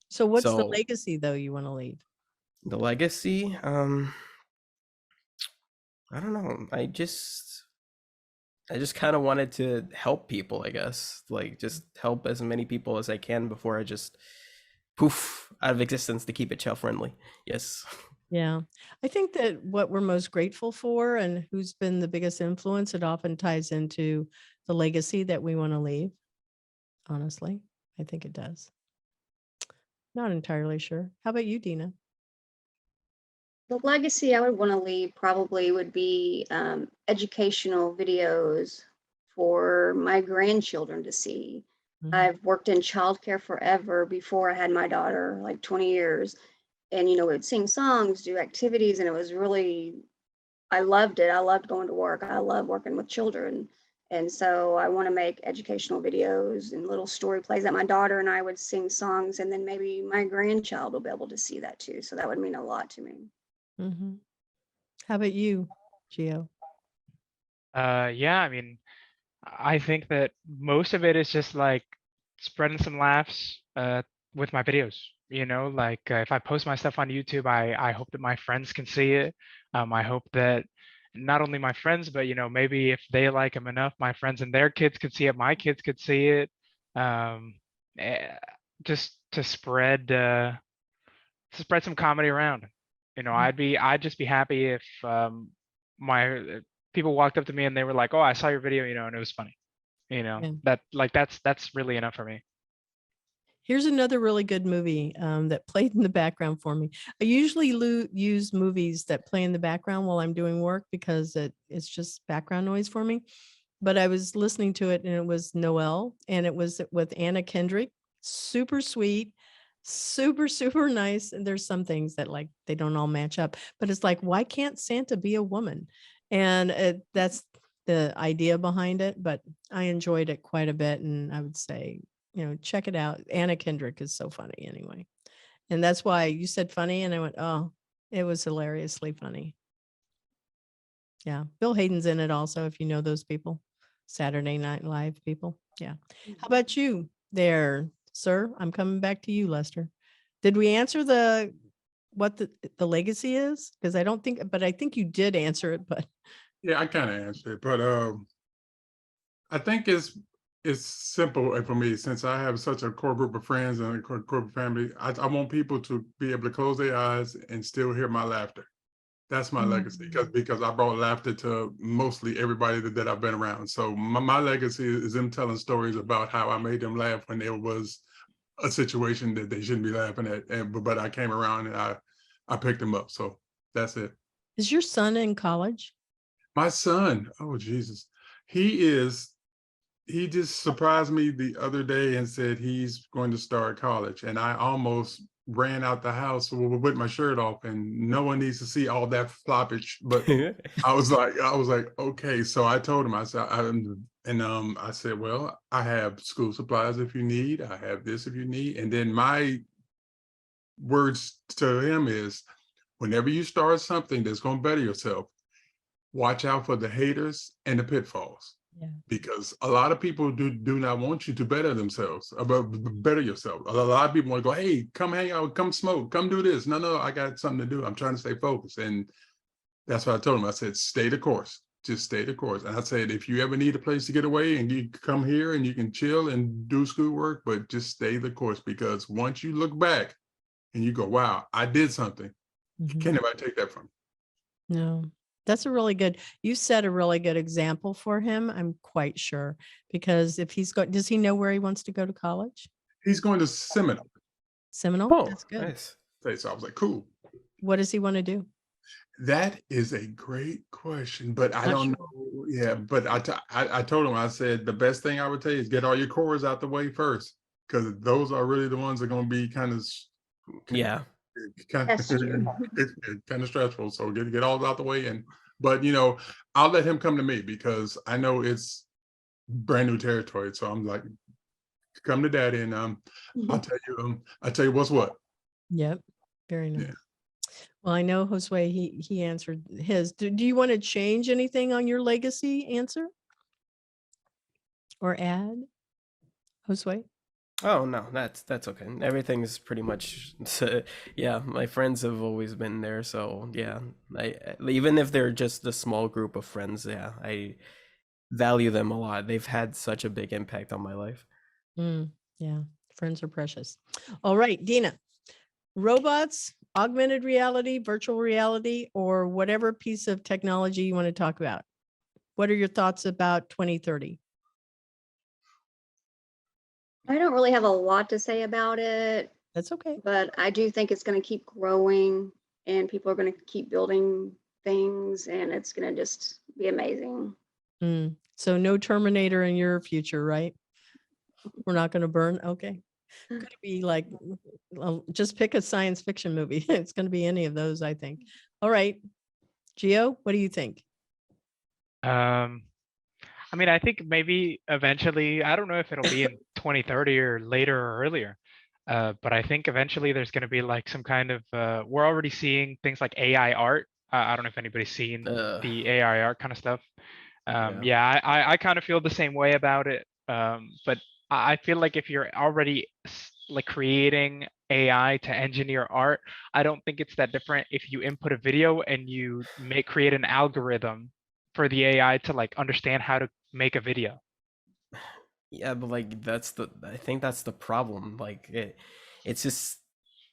So what's the legacy though you want to leave? The legacy, I don't know. I just kind of wanted to help people, I guess. Like, just help as many people as I can before I just poof out of existence, to keep it child friendly. Yes. Yeah. I think that what we're most grateful for and who's been the biggest influence, it often ties into the legacy that we want to leave. Honestly, I think it does. Not entirely sure. How about you, Dina? The legacy I would want to leave probably would be educational videos for my grandchildren to see. I've worked in childcare forever before I had my daughter, like 20 years. And, we'd sing songs, do activities, and it was really, I loved it. I loved going to work. I love working with children. And so I want to make educational videos and little story plays that my daughter and I would sing songs, and then maybe my grandchild will be able to see that too. So that would mean a lot to me. Mm-hmm. How about you, Gio? Yeah, I mean, I think that most of it is just like spreading some laughs with my videos. Like if I post my stuff on YouTube, I hope that my friends can see it. I hope that not only my friends, but maybe if they like them enough, my friends and their kids could see it, my kids could see it. Um, eh, just to spread some comedy around. I'd just be happy if my people walked up to me and they were like, "Oh, I saw your video, and it was funny." Yeah. That's really enough for me. Here's another really good movie that played in the background for me. I usually use movies that play in the background while I'm doing work because it's just background noise for me. But I was listening to it and it was Noelle, and it was with Anna Kendrick. Super sweet, super, super nice. And there's some things that like they don't all match up, but it's like, why can't Santa be a woman? And that's the idea behind it. But I enjoyed it quite a bit. And I would say, check it out. Anna Kendrick is so funny anyway. And that's why you said funny. And I went, oh, it was hilariously funny. Yeah. Bill Hayden's in it also, if you know those people. Saturday Night Live people. Yeah. How about you there, sir? I'm coming back to you, Lester. Did we answer what the legacy is? Because I think you did answer it, but Yeah, I kind of answered it, but I think it's simple for me since I have such a core group of friends and a core family. I want people to be able to close their eyes and still hear my laughter. That's my legacy because I brought laughter to mostly everybody that I've been around. So my legacy is them telling stories about how I made them laugh when there was a situation that they shouldn't be laughing at. But I came around and I picked them up. So that's it. is your son in college? My son, oh Jesus, he just surprised me the other day and said he's going to start college. And I almost ran out the house with my shirt off, and no one needs to see all that floppage. But I was like, okay. So I told him, I said, well, I have school supplies if you need. I have this if you need. And then my words to him is, whenever you start something that's going to better yourself, watch out for the haters and the pitfalls. Yeah. Because a lot of people do not want you to better themselves, better yourself. A lot of people want to go, hey, come hang out, come smoke, come do this. No, I got something to do. I'm trying to stay focused. And that's what I told him. I said, stay the course. Just stay the course. And I said, if you ever need a place to get away and you come here and you can chill and do schoolwork, but just stay the course. Because once you look back and you go, wow, I did something, can't nobody take that from you. No. That's you set a really good example for him, I'm quite sure, because if does he know where he wants to go to college? He's going to Seminole. Seminole? Oh, that's good. Nice. So I was like, cool. What does he want to do? That is a great question, but I don't know. Yeah, but I told him, I said, the best thing I would tell you is get all your cores out the way first, because those are really the ones that are going to be kind of That's true. kind of stressful. So get all out the way. But I'll let him come to me because I know it's brand new territory. So I'm like, come to daddy, and I'll tell you what's what. Yep. Very nice. Yeah. Well, I know Josue, he answered his. Do you want to change anything on your legacy answer or add, Josue? Oh no, that's okay. Everything's pretty much yeah, my friends have always been there, so yeah. Even if they're just a small group of friends, yeah, I value them a lot. They've had such a big impact on my life. Yeah, friends are precious. All right, Dina. Robots, augmented reality, virtual reality, or whatever piece of technology you want to talk about. What are your thoughts about 2030? I don't really have a lot to say about it, That's okay. but I do think it's going to keep growing and people are going to keep building things and it's going to just be amazing. So no Terminator in your future, right? We're not going to burn. Okay. It's going to be like, just pick a science fiction movie. It's going to be any of those, I think. All right. Gio, what do you think? I I mean, I think maybe eventually, I don't know if it'll be in 2030 or later or earlier, but I think eventually there's going to be like some kind of, we're already seeing things like AI art. I don't know if anybody's seen the AI art kind of stuff. Yeah, I kind of feel the same way about it. But I feel like if you're already like creating AI to engineer art, I don't think it's that different if you input a video and you create an algorithm for the AI to like understand how to make a video. Yeah, but like I think that's the problem. Like it's just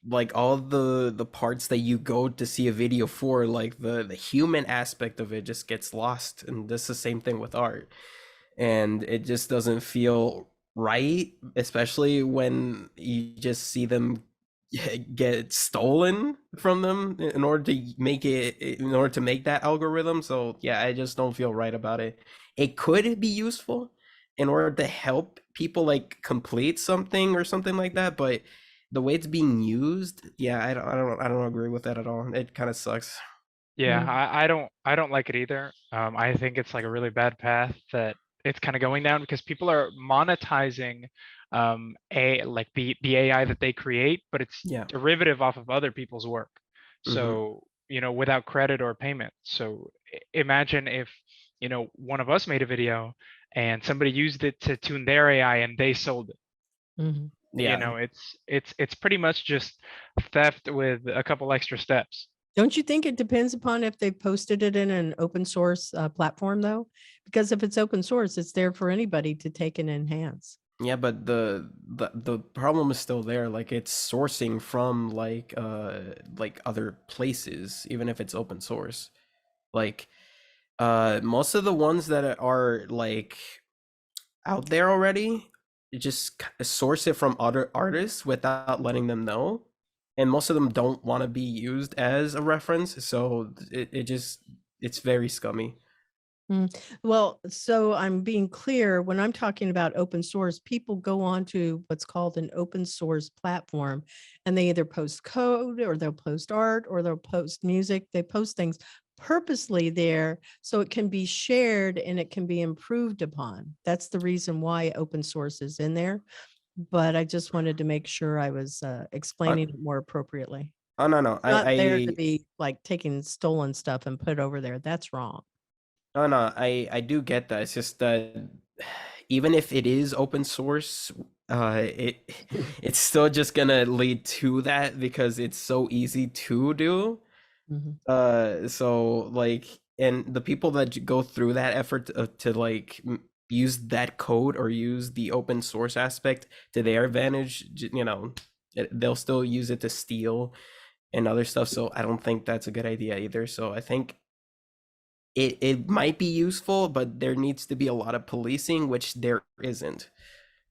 like all the parts that you go to see a video for, like the human aspect of it just gets lost, and that's the same thing with art. And it just doesn't feel right, especially when you just see them get stolen from them in order to make that algorithm. So yeah, I just don't feel right about it. It could be useful in order to help people like complete something or something like that, but the way it's being used, yeah, I don't agree with that at all. It kind of sucks. Yeah, I don't like it either. I think it's like a really bad path that it's kind of going down because people are monetizing like the AI that they create, but it's Yeah. derivative off of other people's work. Mhm. So, without credit or payment. So imagine if, one of us made a video and somebody used it to tune their AI and they sold it. Mhm. Yeah. It's pretty much just theft with a couple extra steps. Don't you think it depends upon if they posted it in an open source platform though? Because if it's open source, it's there for anybody to take and enhance. Yeah, but the problem is still there. Like it's sourcing from like other places, even if it's open source. Like most of the ones that are like out there already, you just source it from other artists without letting them know. And most of them don't want to be used as a reference, so it's very scummy. Well, so I'm being clear when I'm talking about open source, people go on to what's called an open source platform and they either post code or they'll post art or they'll post music. They post things purposely there so it can be shared and it can be improved upon. That's the reason why open source is in there. But I just wanted to make sure I was explaining it more appropriately. Oh no, Not there to be like taking stolen stuff and put over there. That's wrong. Oh no, I do get that. It's just that even if it is open source, it's still just gonna lead to that because it's so easy to do. So like, and the people that go through that effort to like use that code or use the open source aspect to their advantage, they'll still use it to steal and other stuff. So I don't think that's a good idea either. So I think it might be useful, but there needs to be a lot of policing, which there isn't.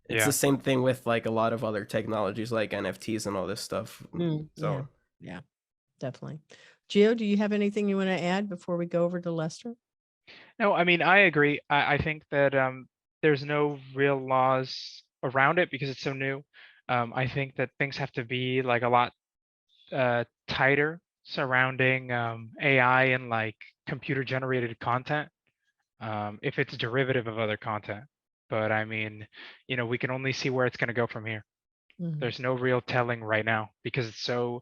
It's the same thing with like a lot of other technologies like NFTs and all this stuff. So yeah, definitely. Gio, do you have anything you want to add before we go over to Lester? No, I mean, I agree. I think that there's no real laws around it because it's so new. I think that things have to be like a lot tighter surrounding AI and like computer generated content if it's derivative of other content. But I mean, we can only see where it's going to go from here. There's no real telling right now because it's so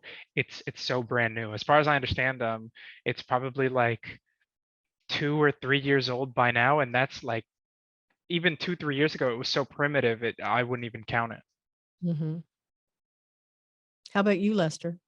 brand new. As far as I understand, it's probably like 2 or 3 years old by now, and that's like even 2-3 years ago it was so primitive I wouldn't even count it. How about you, Lester?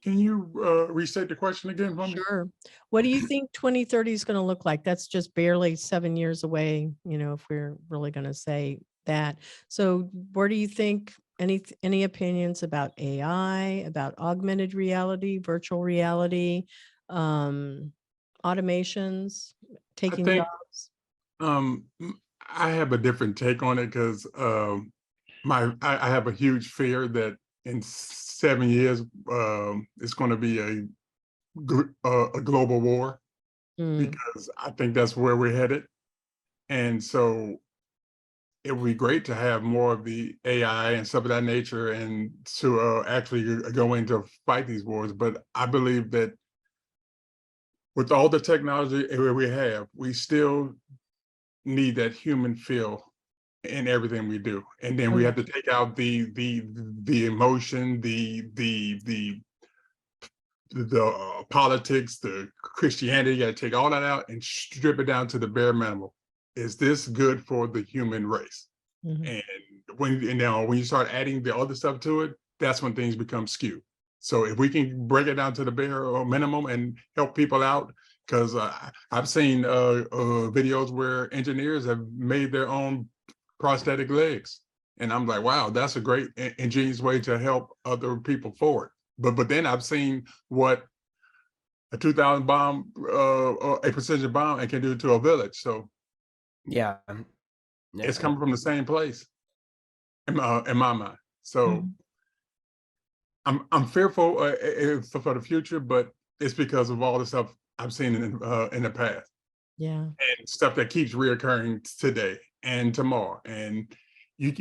Can you restate the question again for me? Sure. What do you think 2030 is going to look like? That's just barely 7 years away, if we're really going to say that. So where do you think, any opinions about AI, about augmented reality, virtual reality, automations, taking think- jobs? I have a different take on it because I have a huge fear that in 7 years it's going to be a global war because I think that's where we're headed. And so it would be great to have more of the AI and stuff of that nature and to actually go in to fight these wars. But I believe that with all the technology we have, we still need that human feel in everything we do. And then we have to take out the emotion, the politics, the Christianity. You got to take all that out and strip it down to the bare minimum. Is this good for the human race? And when you start adding the other stuff to it, that's when things become skewed. So if we can break it down to the bare minimum and help people out, because I've seen videos where engineers have made their own prosthetic legs, and I'm like, wow, that's a great ingenious way to help other people forward. But then I've seen what a 2,000 bomb, a precision bomb, and can do to a village. So Yeah. it's coming from the same place in my mind. So I'm fearful for the future, but it's because of all the stuff I've seen in the past. Yeah. And stuff that keeps reoccurring today and tomorrow. And you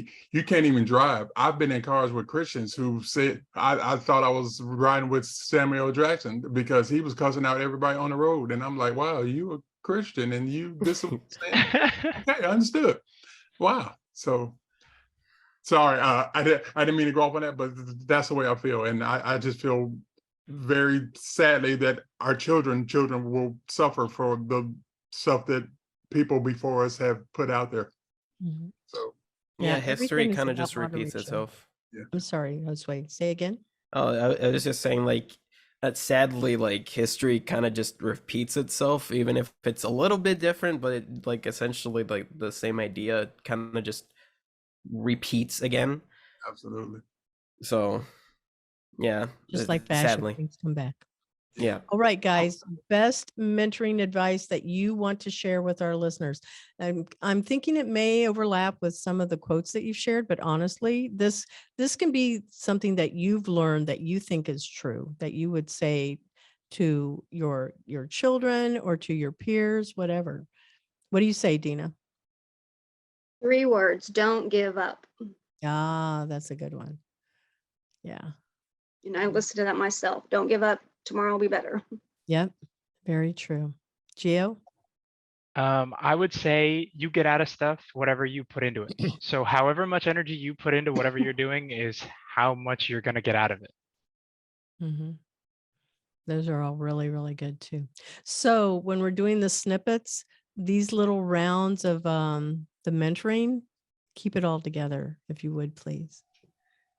can't even drive. I've been in cars with Christians who said, I thought I was riding with Samuel Jackson because he was cussing out everybody on the road. And I'm like, wow, you a Christian and you this okay, I understood. Wow. So sorry, I didn't mean to go off on that, but that's the way I feel. And I just feel very sadly that our children will suffer for the stuff that people before us have put out there. So yeah, everything history is kind of about just repeats moderation. itself. I'm sorry, Josue. Say again. Oh, I was just saying, like, that sadly, like, history kind of just repeats itself, even if it's a little bit different, but it, like, essentially, like, the same idea kind of just repeats again. absolutely. So, yeah, Just like fashion, sadly, things come back. yeah. All right, guys, best mentoring advice that you want to share with our listeners. I'm thinking it may overlap with some of the quotes that you've shared, but honestly, this can be something that you've learned that you think is true, that you would say to your children or to your peers, whatever. What do you say, Dina? 3 words: don't give up. Ah, that's a good one. Yeah. I listen to that myself. Don't give up. Tomorrow will be better. Yep. Very true. Gio? I would say you get out of stuff whatever you put into it. So however much energy you put into whatever you're doing is how much you're going to get out of it. Those are all really, really good too. So when we're doing the snippets, these little rounds of the mentoring, keep it all together, if you would, please.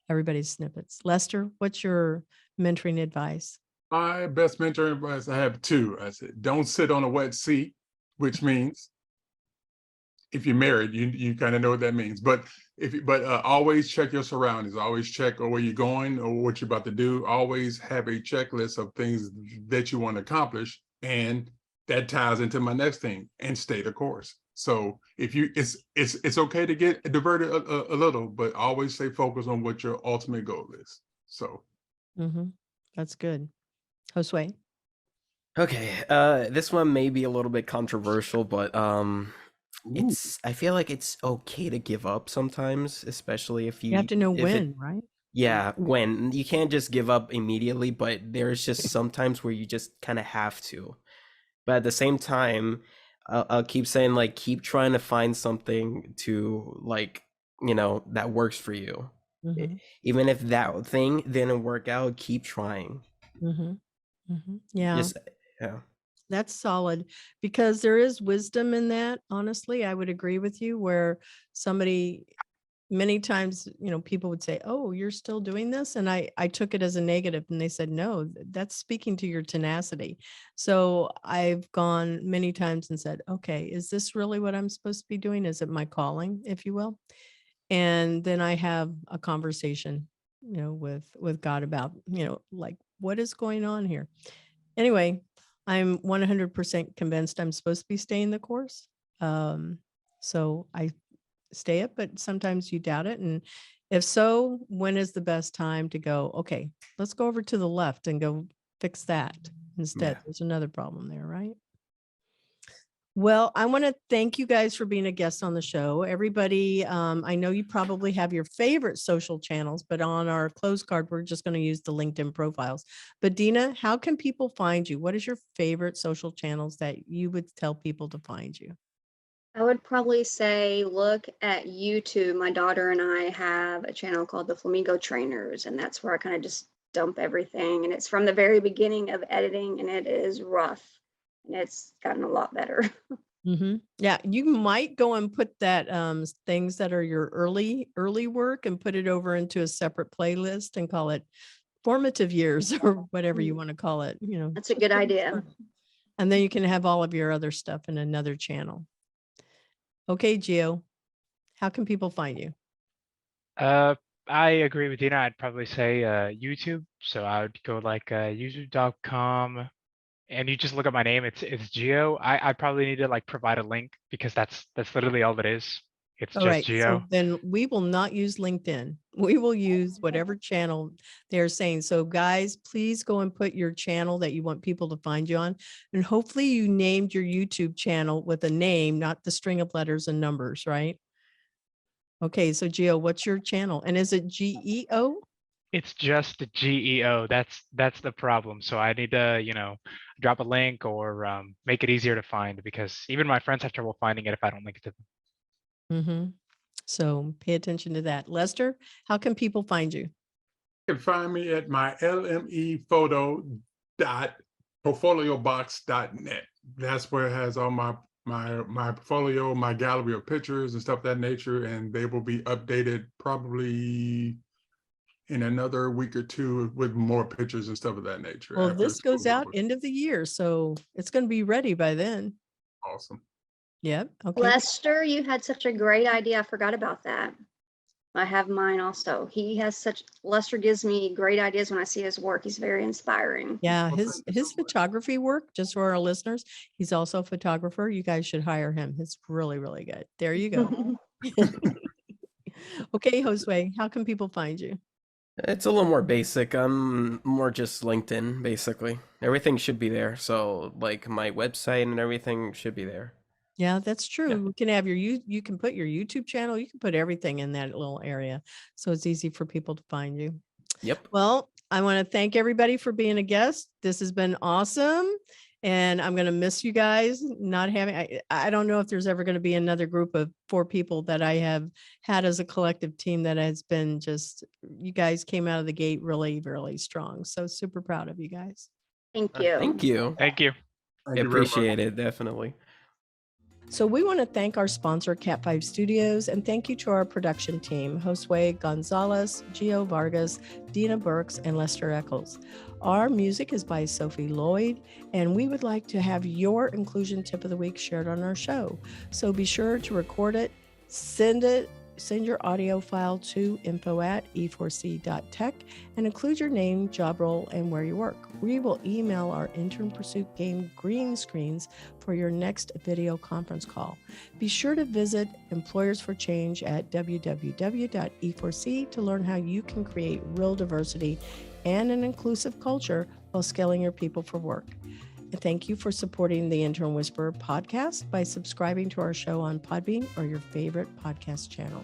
Everybody's snippets. Lester, what's your mentoring advice? My best mentoring advice, I have 2. I said, don't sit on a wet seat, which means if you're married, you kind of know what that means. But always check your surroundings. Always check where you're going or what you're about to do. Always have a checklist of things that you want to accomplish, and that ties into my next thing. And stay the course. So if you, it's okay to get diverted a little, but always stay focused on what your ultimate goal is. So that's good. Josue? Okay, this one may be a little bit controversial, but I feel like it's okay to give up sometimes, especially if You have to know when, right? Yeah, when. You can't just give up immediately, but there's just sometimes where you just kind of have to. But at the same time, I'll keep saying, like, keep trying to find something to, like, that works for you. Even if that thing didn't work out, keep trying. Yeah. Just, yeah. That's solid, because there is wisdom in that. Honestly, I would agree with you, where somebody, many times, people would say, oh, you're still doing this. And I took it as a negative, and they said, no, that's speaking to your tenacity. So I've gone many times and said, okay, is this really what I'm supposed to be doing? Is it my calling, if you will? And then I have a conversation, with God about, like, what is going on here? Anyway, I'm 100% convinced I'm supposed to be staying the course. So I stay it, but sometimes you doubt it. And if so, when is the best time to go, okay, let's go over to the left and go fix that instead? Yeah. There's another problem there, right? Well, I want to thank you guys for being a guest on the show. Everybody, I know you probably have your favorite social channels, but on our close card, we're just going to use the LinkedIn profiles. But Dina, how can people find you? What is your favorite social channels that you would tell people to find you? I would probably say look at YouTube. My daughter and I have a channel called the Flamingo Trainers, and that's where I kind of just dump everything. And it's from the very beginning of editing, and it is rough, and it's gotten a lot better. Yeah, you might go and put that things that are your early work and put it over into a separate playlist and call it formative years or whatever you want to call it. That's a good idea. And then you can have all of your other stuff in another channel. Okay, Gio, how can people find you? I agree with Dina. I'd probably say YouTube. So I would go like youtube.com and you just look at my name. It's Gio. I probably need to like provide a link because that's literally all it is. It's All just right. Gio. So then we will not use LinkedIn. We will use whatever channel they're saying. So guys, please go and put your channel that you want people to find you on. And hopefully you named your YouTube channel with a name, not the string of letters and numbers, right? Okay. So Gio, what's your channel? And is it GEO? It's just GEO. That's the problem. So I need to, drop a link or make it easier to find because even my friends have trouble finding it if I don't link it to them. So pay attention to that. Lester, how can people find you? You can find me at my lmephoto.portfoliobox.net. That's where it has all my portfolio, my gallery of pictures and stuff of that nature, and they will be updated probably in another week or two with more pictures and stuff of that nature. Well, after this it's goes fully out published. end of the year, so it's going to be ready by then. Awesome. Yep. Okay. Lester, you had such a great idea. I forgot about that. I have mine also. Lester gives me great ideas when I see his work. He's very inspiring. Yeah, Well, his thank you so much. photography work, just for our listeners, he's also a photographer. You guys should hire him. It's really, really good. There you go. Okay, Josue, how can people find you? It's a little more basic. I'm more just LinkedIn, basically. Everything should be there. So, like, my website and everything should be there. Yeah, that's true. Yeah. You can have you can put your YouTube channel, you can put everything in that little area. So it's easy for people to find you. Yep. Well, I want to thank everybody for being a guest. This has been awesome. And I'm going to miss you guys not having, I don't know if there's ever going to be another group of 4 people that I have had as a collective team that has been just, you guys came out of the gate really, really strong. So super proud of you guys. Thank you. Thank you. Thank you. Thank I you very much. appreciate it, definitely. So we want to thank our sponsor, Cat 5 Studios, and thank you to our production team, Josue Gonzalez, Gio Vargas, Dina Burks, and Lester Eccles. Our music is by Sophie Lloyd, and we would like to have your inclusion tip of the week shared on our show. So be sure to record it, send your audio file to info@e4c.tech and include your name, job role, and where you work. We will email our intern pursuit game green screens for your next video conference call. Be sure to visit Employers for Change at www.e4c to learn how you can create real diversity and an inclusive culture while scaling your people for work. And thank you for supporting the Intern Whisperer podcast by subscribing to our show on Podbean or your favorite podcast channel.